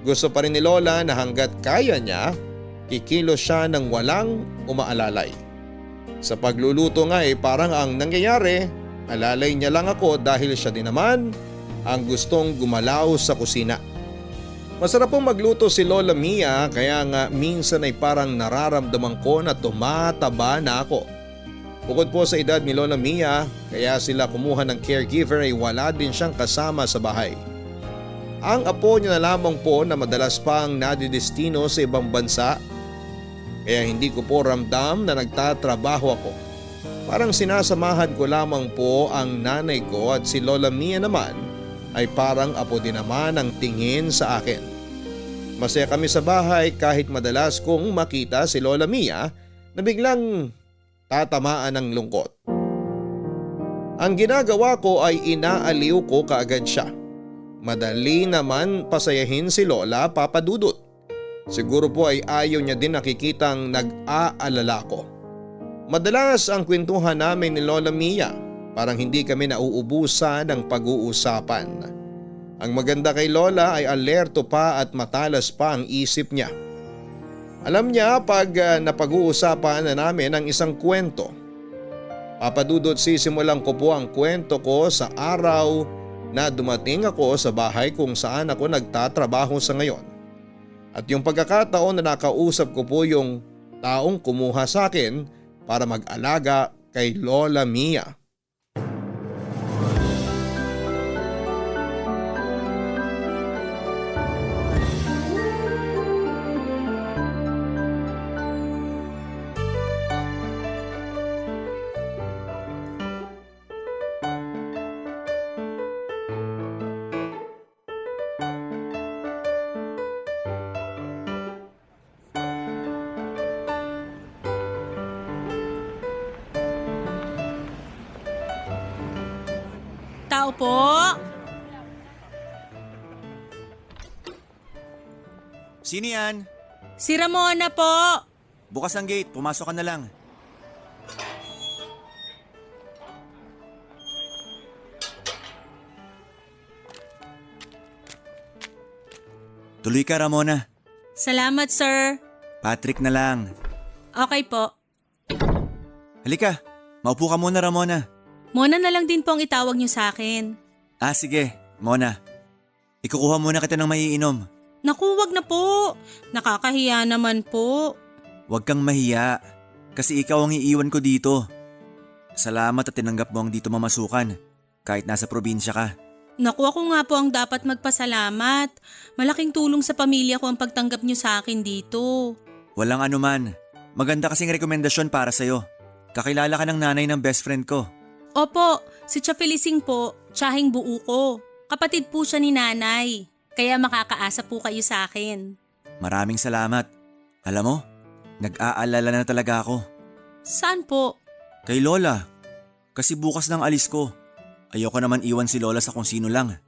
Gusto pa rin ni Lola na hanggat kaya niya, kikilos siya ng walang umaalalay. Sa pagluluto nga parang ang nangyayari, alalay niya lang ako dahil siya din naman ang gustong gumalaw sa kusina. Masarap pong magluto si Lola Mia kaya nga minsan ay parang nararamdaman ko na tumataba na ako. Bukod po sa edad ni Lola Mia, kaya sila kumuha ng caregiver ay wala din siyang kasama sa bahay. Ang apo niya na lamang po na madalas pang nadidestino sa ibang bansa. Kaya hindi ko po ramdam na nagtatrabaho ako. Parang sinasamahan ko lamang po ang nanay ko at si Lola Mia naman ay parang apo din naman ang tingin sa akin. Masaya kami sa bahay kahit madalas kong makita si Lola Mia na biglang tatamaan ng lungkot. Ang ginagawa ko ay inaaliw ko kaagad siya. Madali naman pasayahin si Lola, Papa Dudut. Siguro po ay ayaw niya din nakikitang nag-aalala ko. Madalas ang kwentuhan namin ni Lola Mia, parang hindi kami nauubusan ng pag-uusapan. Ang maganda kay Lola ay alerto pa at matalas pa ang isip niya. Alam niya pag napag-uusapan na namin ang isang kwento. Papadudot, sisimulan ko po ang kwento ko sa araw na dumating ako sa bahay kung saan ako nagtatrabaho sa ngayon. At yung pagkakataon na nakausap ko po yung taong kumuha sa akin para mag-alaga kay Lola Mia. Tao po? Sino yan? Si Ramona po. Bukas ang gate, pumasok ka na lang. Tuloy ka, Ramona. Salamat, sir. Patrick na lang. Okay po. Halika, maupo ka muna, Ramona. Mona na lang din po ang itawag niyo sa akin. Sige, Mona. Ikukuha muna kita ng maiinom. Naku, wag na po. Nakakahiya naman po. Huwag kang mahiya, kasi ikaw ang iiwan ko dito. Salamat at tinanggap mo ang dito mamasukan, kahit nasa probinsya ka. Naku, ako nga po ang dapat magpasalamat. Malaking tulong sa pamilya ko ang pagtanggap niyo sa akin dito. Walang anuman. Maganda kasing rekomendasyon para sa'yo. Kakilala ka ng nanay ng best friend ko. Opo, si Tia Felicing po, tiyahing buo ko. Kapatid po siya ni nanay, kaya makakaasa po kayo sa akin. Maraming salamat. Alam mo, nag-aalala na talaga ako. Saan po? Kay Lola. Kasi bukas ng alis ko. Ayoko naman iwan si Lola sa kung sino lang.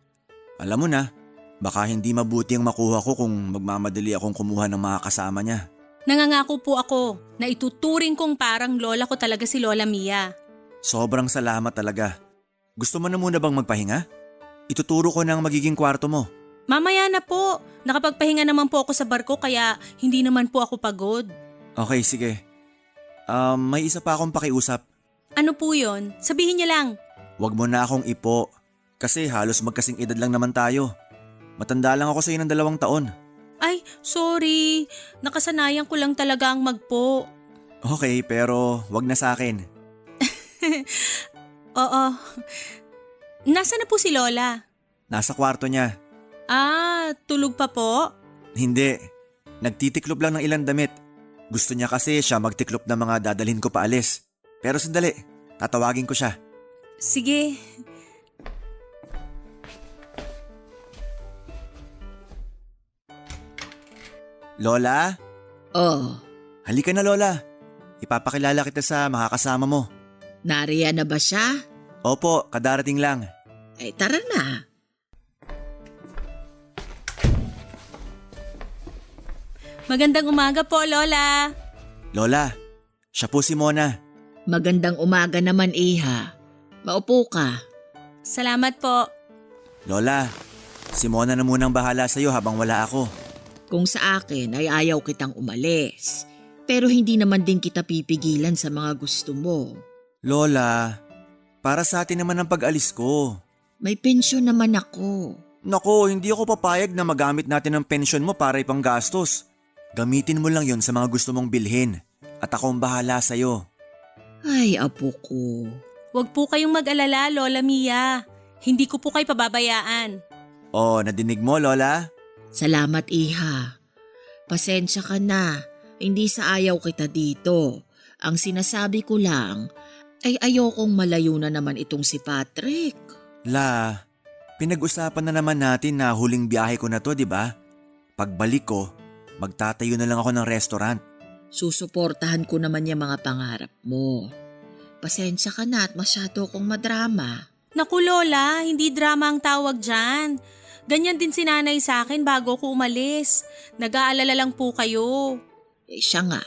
Alam mo na, baka hindi mabuti ang makuha ko kung magmamadali akong kumuha ng mga kasama niya. Nangangako po ako na ituturing kong parang lola ko talaga si Lola Mia. Sobrang salamat talaga. Gusto mo na muna bang magpahinga? Ituturo ko na ang magiging kwarto mo. Mamaya na po, nakapagpahinga naman po ako sa barko kaya hindi naman po ako pagod. Okay, sige. May isa pa akong pakiusap. Ano po yon? Sabihin niyo lang. Huwag mo na akong ipo. Kasi halos magkasing edad lang naman tayo. Matanda lang ako sa iyo ng 2 taon. Ay, sorry. Nakasanayan ko lang talaga ang magpo. Okay, pero wag na sa akin. Oo. Nasaan na po si Lola? Nasa kwarto niya. Tulog pa po? Hindi. Nagtitiklop lang ng ilang damit. Gusto niya kasi siya magtiklop ng mga dadalhin ko paalis. Pero sandali, tatawagin ko siya. Sige. Lola? Oh, Halika na, Lola. Ipapakilala kita sa makakasama mo. nariyan na ba siya? Opo, kadarating lang. Ay, tara na. Magandang umaga po, Lola. Lola, siya po si Mona. Magandang umaga naman, Iha. Maupo ka. Salamat po. Lola, si Mona na munang bahala sa'yo habang wala ako. Kung sa akin ay ayaw kitang umalis. Pero hindi naman din kita pipigilan sa mga gusto mo. Lola, para sa atin naman ang pag-alis ko. May pensyon naman ako. Nako, hindi ako papayag na magamit natin ang pensyon mo para ipang gastos. Gamitin mo lang yon sa mga gusto mong bilhin. At ako ang bahala sa'yo. Ay, apo ko. Huwag po kayong mag-alala, Lola Mia. Hindi ko po kayo pababayaan. Oh, nadinig mo, Lola? Salamat, Iha. Pasensya ka na. Hindi sa ayaw kita dito. Ang sinasabi ko lang ay ayokong malayo na naman itong si Patrick. La, pinag-usapan na naman natin na huling biyahe ko na to, di ba? Pagbalik ko, magtatayo na lang ako ng restaurant. Susuportahan ko naman yung mga pangarap mo. Pasensya ka na at masyado akong madrama. Naku, Lola, hindi drama ang tawag dyan. Ganyan din si nanay sa akin bago ko umalis. Nag-aalala lang po kayo. Siya nga.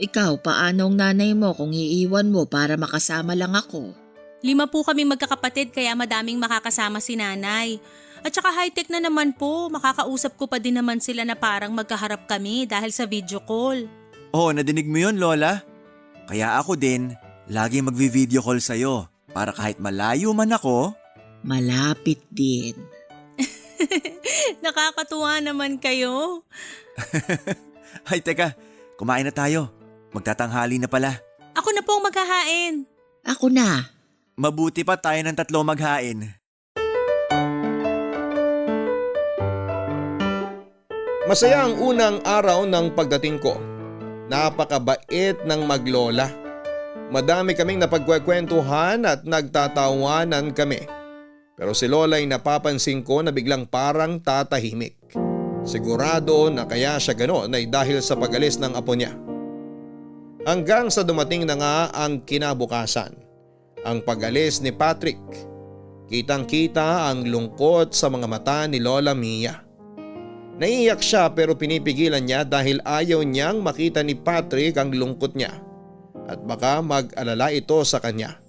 Ikaw, paano ang nanay mo kung iiwan mo para makasama lang ako? 5 po kaming magkakapatid kaya madaming makakasama si nanay. At saka high-tech na naman po, makakausap ko pa din naman sila na parang magkaharap kami dahil sa video call. Oh, nadinig mo yun, Lola? Kaya ako din, lagi magvi-video call sa'yo para kahit malayo man ako. Malapit din. Nakakatuwa naman kayo. Ay, teka, kumain na tayo. Magtatanghali na pala. Ako na po ang maghahain. Ako na. Mabuti pa tayo ng 3 maghain. Masaya ang unang araw ng pagdating ko. Napakabait ng maglola. Madami kaming napagkwekwentuhan at nagtatawanan kami. Pero si Lola ay napapansin ko na biglang parang tatahimik. Sigurado na kaya siya gano'n ay dahil sa pag-alis ng apo niya. Hanggang sa dumating na nga ang kinabukasan, ang pag-alis ni Patrick. Kitang-kita ang lungkot sa mga mata ni Lola Mia. Naiiyak siya pero pinipigilan niya dahil ayaw niyang makita ni Patrick ang lungkot niya at baka mag-alala ito sa kanya.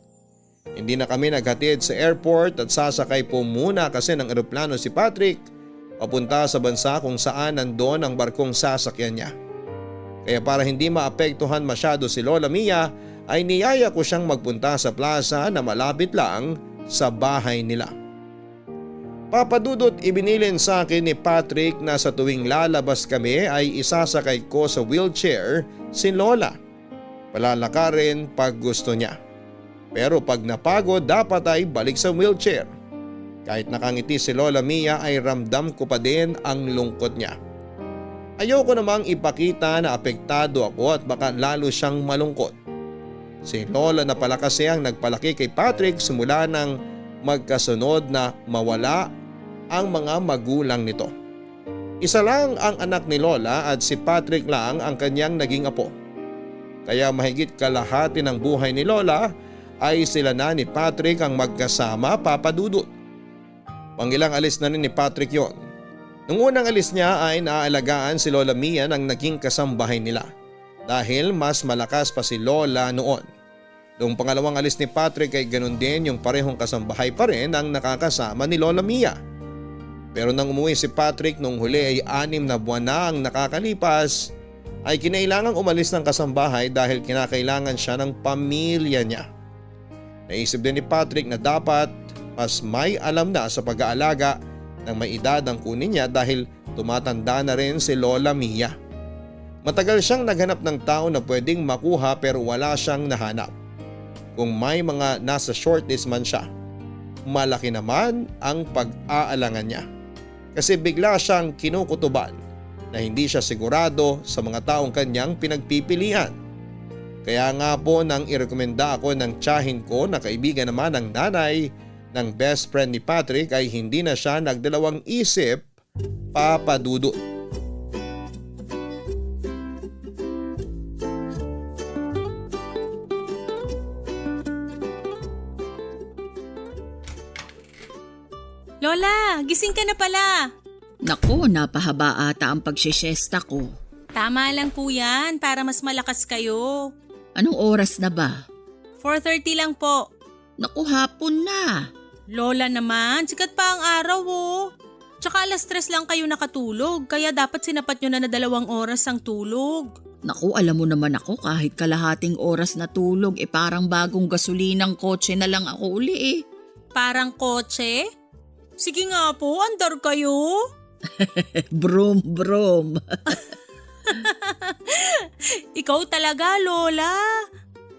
Hindi na kami naghatid sa airport at sasakay po muna kasi ng eroplano si Patrick papunta sa bansa kung saan nandoon ang barkong sasakyan niya. Kaya para hindi maapektuhan masyado si Lola Mia ay niyaya ko siyang magpunta sa plaza na malapit lang sa bahay nila. Papadudot, ibinilin sa akin ni Patrick na sa tuwing lalabas kami ay isasakay ko sa wheelchair si Lola. Palalakarin pag gusto niya. Pero pag napagod dapat ay balik sa wheelchair. Kahit nakangiti si Lola Mia ay ramdam ko pa din ang lungkot niya. Ayoko namang ipakita na apektado ako at baka lalo siyang malungkot. Si Lola na pala kasi ang nagpalaki kay Patrick simula nang magkasunod na mawala ang mga magulang nito. Isa lang ang anak ni Lola at si Patrick lang ang kanyang naging apo. Kaya mahigit kalahati ng buhay ni Lola ay sila na ni Patrick ang magkasama, Papa Dudut. Pangilang alis na rin ni Patrick yon. Nung unang alis niya ay naaalagaan si Lola Mia ng naging kasambahay nila dahil mas malakas pa si Lola noon. Noong pangalawang alis ni Patrick ay ganun din yung parehong kasambahay pa rin ang nakakasama ni Lola Mia. Pero nang umuwi si Patrick nung huli ay 6 na buwan na ang nakakalipas ay kinailangang umalis ng kasambahay dahil kinakailangan siya ng pamilya niya. Naisip din ni Patrick na dapat mas may alam na sa pag-aalaga ng may edad ang kunin niya dahil tumatanda na rin si Lola Mia. Matagal siyang naghanap ng tao na pwedeng makuha pero wala siyang nahanap. Kung may mga nasa shortlist man siya, malaki naman ang pag-aalangan niya. Kasi bigla siyang kinukutuban na hindi siya sigurado sa mga taong kanyang pinagpipilian. Kaya nga po nang irekomenda ako ng tiyahin ko na kaibigan naman ng nanay ng best friend ni Patrick ay hindi na siya nagdalawang isip, Papa Dudut. Lola, gising ka na pala. Naku, napahaba ata ang pagsisyesta ko. Tama lang po yan para mas malakas kayo. Anong oras na ba? 4:30 lang po. Naku, hapon na. Lola naman, sikat pa ang araw oh. Tsaka 3:00 lang kayo nakatulog kaya dapat sinapat nyo na 2 oras ang tulog. Naku, alam mo naman ako kahit kalahating oras na tulog parang bagong gasolinang kotse na lang ako uli eh. Parang kotse? Sige nga po, andar kayo. Brum brum. Ikaw talaga, Lola.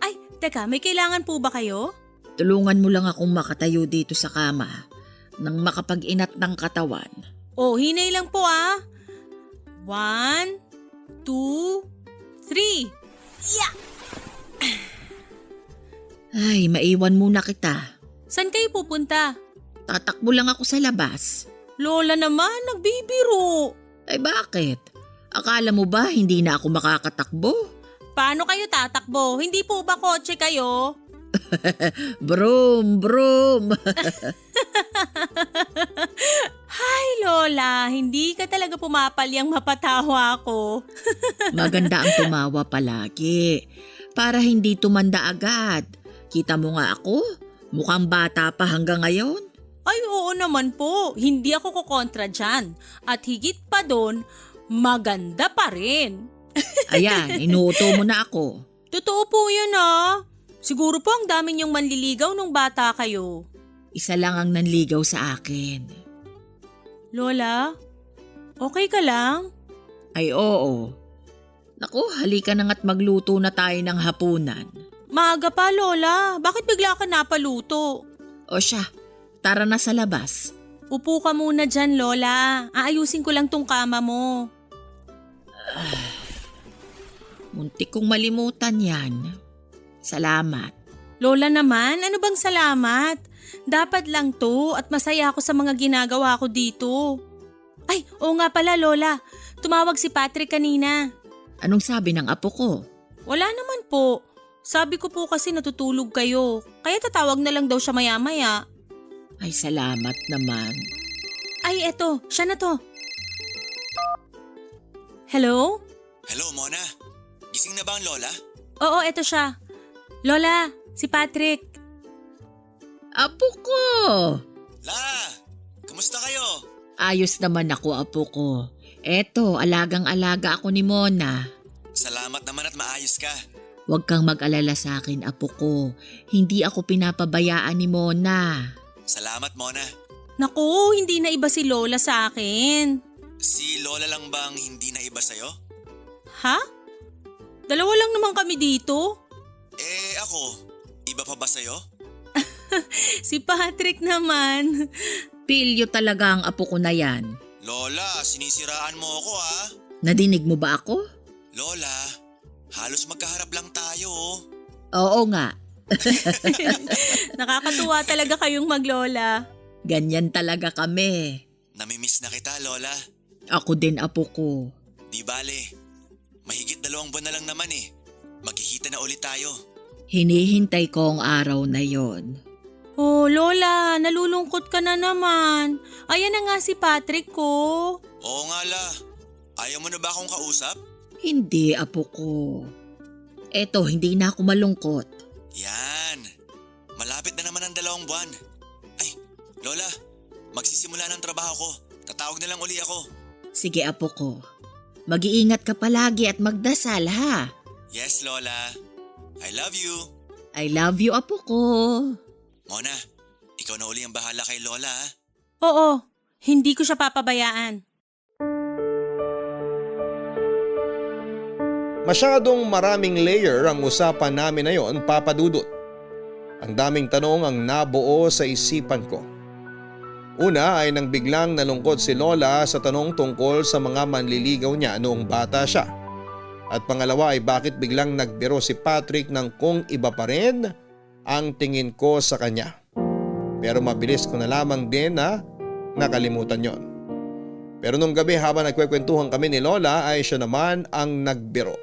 Ay, teka, may kailangan po ba kayo? Tulungan mo lang akong makatayo dito sa kama nang makapag-inat ng katawan. Oh, hinay lang po ah. 1, 2, 3. Yeah! Ay, maiwan muna kita. Saan kayo pupunta? Tatakbo lang ako sa labas. Lola naman, nagbibiro. Ay bakit? Akala mo ba hindi na ako makakatakbo? Paano kayo tatakbo? Hindi po ba kotse kayo? Brum, brum. Hay, Lola, hindi ka talaga pumapalyang mapatawa ko. Maganda ang tumawa palagi para hindi tumanda agad. Kita mo nga ako, mukhang bata pa hanggang ngayon. Ay oo naman po, hindi ako kukontra dyan. At higit pa doon, maganda pa rin. Ayan, inuuto mo na ako. Totoo po yun ah. Siguro po ang dami niyong manliligaw nung bata kayo. Isa lang ang nanligaw sa akin. Lola, okay ka lang? Ay oo. Naku, halika na nga't magluto na tayo ng hapunan. Maaga pa Lola, bakit bigla ka napaluto? O siya, tara na sa labas. Upo ka muna dyan Lola, aayusin ko lang tong kama mo. Muntik kong malimutan yan. Salamat. Lola naman, ano bang salamat? Dapat lang to at masaya ako sa mga ginagawa ko dito. Ay, oo nga pala Lola, tumawag si Patrick kanina. Anong sabi ng apo ko? Wala naman po. Sabi ko po kasi natutulog kayo, kaya tatawag na lang daw siya maya-maya. Ay, salamat naman. Ay, eto, siya na to. Hello? Hello, Mona. Gising na ba ang lola? Oo, eto siya. Lola, si Patrick. Apo ko! La! Kamusta kayo? Ayos naman ako, apo ko. Eto, alagang-alaga ako ni Mona. Salamat naman at maayos ka. Huwag kang mag-alala sa akin, apo ko. Hindi ako pinapabayaan ni Mona. Salamat, Mona. Naku, hindi na iba si Lola sa akin. Si Lola lang bang hindi na iba sa'yo? Ha? Dalawa lang naman kami dito. Eh ako, iba pa ba sa'yo? Si Patrick naman. Pilyo talaga ang apo ko na yan. Lola, sinisiraan mo ako ha? Nadinig mo ba ako? Lola, halos magkaharap lang tayo oh. Oo nga. Nakakatuwa talaga kayong maglola. Ganyan talaga kami. Namimiss na kita, Lola. Ako din, apo ko. Di bale, mahigit 2 buwan na lang naman eh. Magkikita na ulit tayo. Hinihintay ko ang araw na yon. Oh, Lola, nalulungkot ka na naman. Ayan na nga si Patrick ko. Oo nga la, ayaw mo na ba akong kausap? Hindi, apo ko. Eto, hindi na ako malungkot. Yan, malapit na naman ang 2 buwan. Ay, Lola, magsisimula ng trabaho ko. Tatawag na lang uli ako. Sige, apo ko. Mag-iingat ka palagi at magdasal, ha? Yes, Lola. I love you. I love you, apo ko. Mona, ikaw na uli ang bahala kay Lola ha? Oo, hindi ko siya papabayaan. Masyadong maraming layer ang usapan namin na yon, Papa Dudut. Ang daming tanong ang nabuo sa isipan ko. Una ay nang biglang nalungkot si Lola sa tanong tungkol sa mga manliligaw niya noong bata siya. At pangalawa ay bakit biglang nagbiro si Patrick ng kung iba pa rin ang tingin ko sa kanya. Pero mabilis ko na lamang din na nakalimutan yon. Pero nung gabi habang nagkwekwentuhan kami ni Lola ay siya naman ang nagbiro.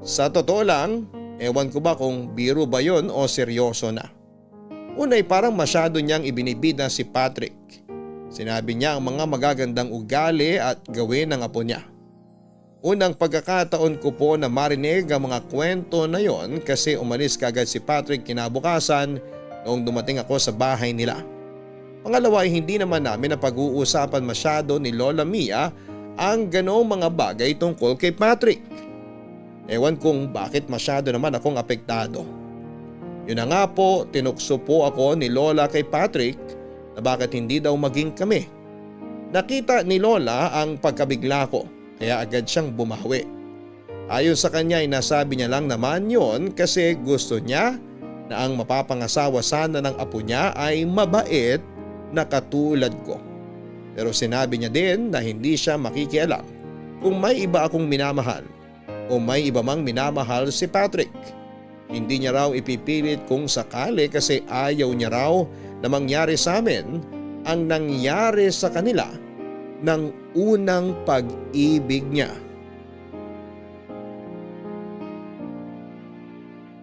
Sa totoo lang, ewan ko ba kung biro ba yon o seryoso na. Unay parang masyado niyang ibinibida si Patrick. Sinabi niya ang mga magagandang ugali at gawin ng apo niya. Unang pagkakataon ko po na marinig ang mga kwento na yon kasi umalis kagad si Patrick kinabukasan noong dumating ako sa bahay nila. Pangalawa ay hindi naman namin na pag-uusapan masyado ni Lola Mia ang ganoong mga bagay tungkol kay Patrick. Ewan kung bakit masyado naman akong apektado. Yun na nga po, tinukso po ako ni Lola kay Patrick na bakit hindi daw maging kami. Nakita ni Lola ang pagkabigla ko kaya agad siyang bumawi. Ayon sa kanya ay nasabi niya lang naman yon kasi gusto niya na ang mapapangasawa sana ng apo niya ay mabait na katulad ko. Pero sinabi niya din na hindi siya makikialam kung may iba akong minamahal o may iba mang minamahal si Patrick. Hindi niya raw ipipilit kung sakali kasi ayaw niya raw na mangyari sa amin ang nangyari sa kanila ng unang pag-ibig niya.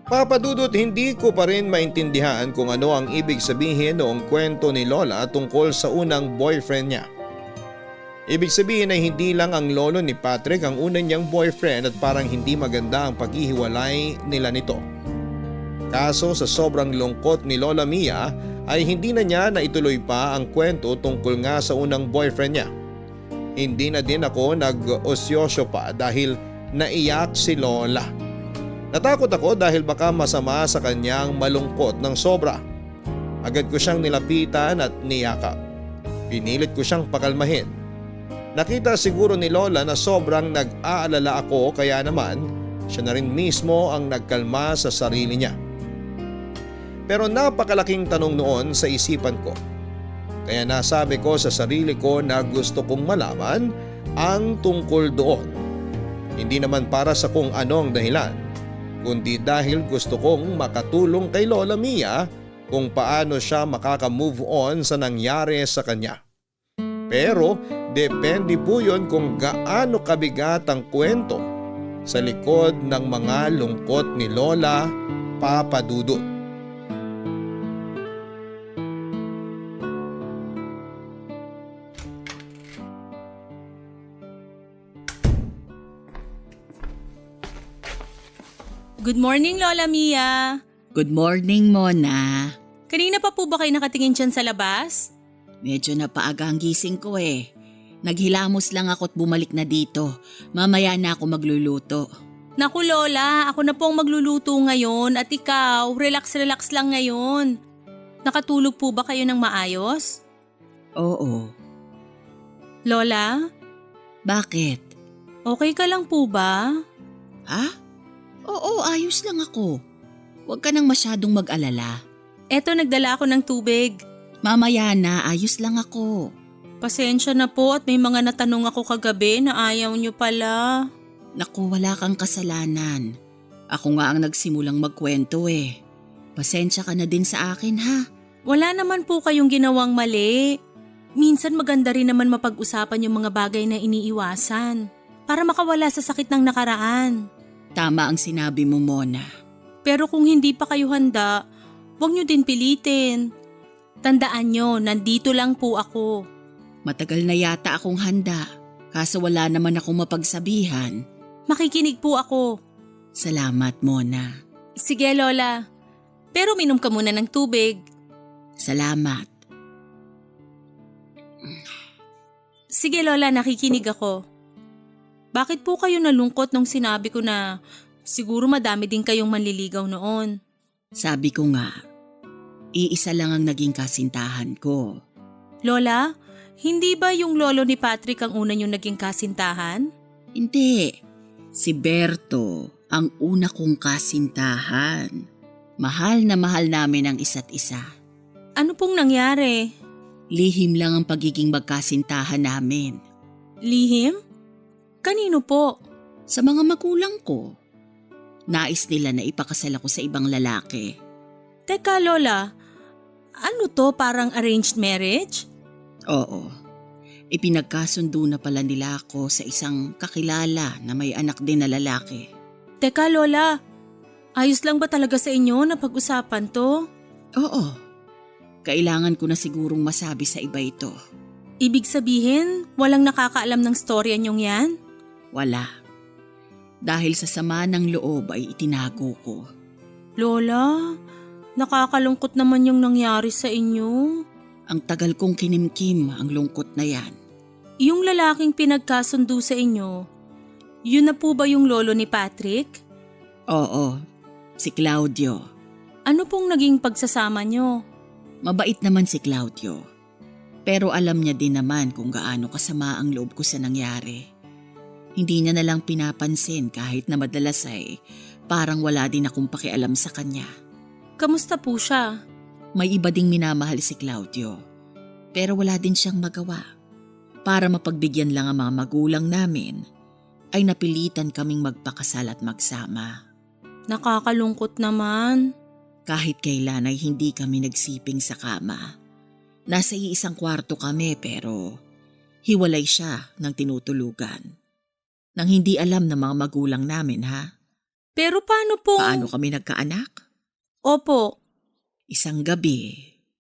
Papa Dudut, hindi ko pa rin maintindihan kung ano ang ibig sabihin noong kwento ni Lola tungkol sa unang boyfriend niya. Ibig sabihin ay hindi lang ang lolo ni Patrick ang una niyang boyfriend at parang hindi maganda ang paghihiwalay nila nito. Kaso sa sobrang lungkot ni Lola Mia ay hindi na niya naituloy pa ang kwento tungkol nga sa unang boyfriend niya. Hindi na din ako nag-osyosyo pa dahil naiyak si Lola. Natakot ako dahil baka masama sa kanyang malungkot ng sobra. Agad ko siyang nilapitan at niyakap. Pinilit ko siyang pakalmahin. Nakita siguro ni Lola na sobrang nag-aalala ako kaya naman siya na rin mismo ang nagkalma sa sarili niya. Pero napakalaking tanong noon sa isipan ko. Kaya nasabi ko sa sarili ko na gusto kong malaman ang tungkol doon. Hindi naman para sa kung anong dahilan, kundi dahil gusto kong makatulong kay Lola Mia kung paano siya makaka-move on sa nangyari sa kanya. Pero depende po yun kung gaano kabigat ang kwento sa likod ng mga lungkot ni Lola Papa Dudut. Good morning, Lola Mia. Good morning, Mona. Kanina pa po ba kayo nakatingin dyan sa labas? Medyo napaaga ang gising ko eh. Naghilamos lang ako at bumalik na dito. Mamaya na ako magluluto. Naku Lola, ako na po ang magluluto ngayon at ikaw, relax-relax lang ngayon. Nakatulog po ba kayo ng maayos? Oo. Lola, Bakit? okay ka lang po ba? Ha? Oo, ayos lang ako. Huwag ka nang masyadong mag-alala. Eto, nagdala ako ng tubig. Mamaya na, ayos lang ako. Pasensya na po at may mga natanong ako kagabi na ayaw nyo pala. Naku, wala kang kasalanan. Ako nga ang nagsimulang magkwento eh. Pasensya ka na din sa akin ha. Wala naman po kayong ginawang mali. Minsan maganda rin naman mapag-usapan yung mga bagay na iniiwasan para makawala sa sakit ng nakaraan. Tama ang sinabi mo, Mona. Pero kung hindi pa kayo handa, huwag nyo din pilitin. Tandaan nyo, nandito lang po ako. Matagal na yata akong handa, kaso wala naman akong mapagsabihan. Makikinig po ako. Salamat, Mona. Sige Lola, pero minom ka muna ng tubig. Salamat. Sige Lola, nakikinig ako. Bakit po kayo nalungkot nung sinabi ko na siguro madami din kayong manliligaw noon? Sabi ko nga, iisa lang ang naging kasintahan ko. Lola, hindi ba yung lolo ni Patrick ang una niyong naging kasintahan? Hindi, si Berto ang una kong kasintahan. Mahal na mahal namin ang isa't isa. Ano pong nangyari? Lihim lang ang pagiging magkasintahan namin. Lihim? Kanino po? Sa mga magulang ko. Nais nila na ipakasal ako sa ibang lalaki. Teka Lola, ano to, parang arranged marriage? Oo. Ipinagkasundo na pala nila ako sa isang kakilala na may anak din na lalaki. Teka Lola, ayos lang ba talaga sa inyo na pag-usapan to? Oo. Kailangan ko na sigurong masabi sa iba ito. Ibig sabihin, walang nakakaalam ng storya niyong yan? Wala. Dahil sa sama ng loob ay itinago ko. Lola, nakakalungkot naman yung nangyari sa inyo. Ang tagal kong kinimkim ang lungkot na yan. Yung lalaking pinagkasundo sa inyo, yun na po ba yung lolo ni Patrick? Oo, si Claudio. Ano pong naging pagsasama nyo? Mabait naman si Claudio. Pero alam niya din naman kung gaano kasama ang loob ko sa nangyari. Hindi niya nalang pinapansin kahit na madalas ay parang wala din akong pakialam sa kanya. Kamusta po siya? May iba ding minamahal si Claudio. Pero wala din siyang magawa. Para mapagbigyan lang ang mga magulang namin, ay napilitan kaming magpakasal at magsama. Nakakalungkot naman. Kahit kailan ay hindi kami nagsiping sa kama. Nasa iisang kwarto kami pero hiwalay siya ng tinutulugan. Nang hindi alam ng mga magulang namin ha. Pero paano po? Paano kami nagkaanak? Opo. Isang gabi,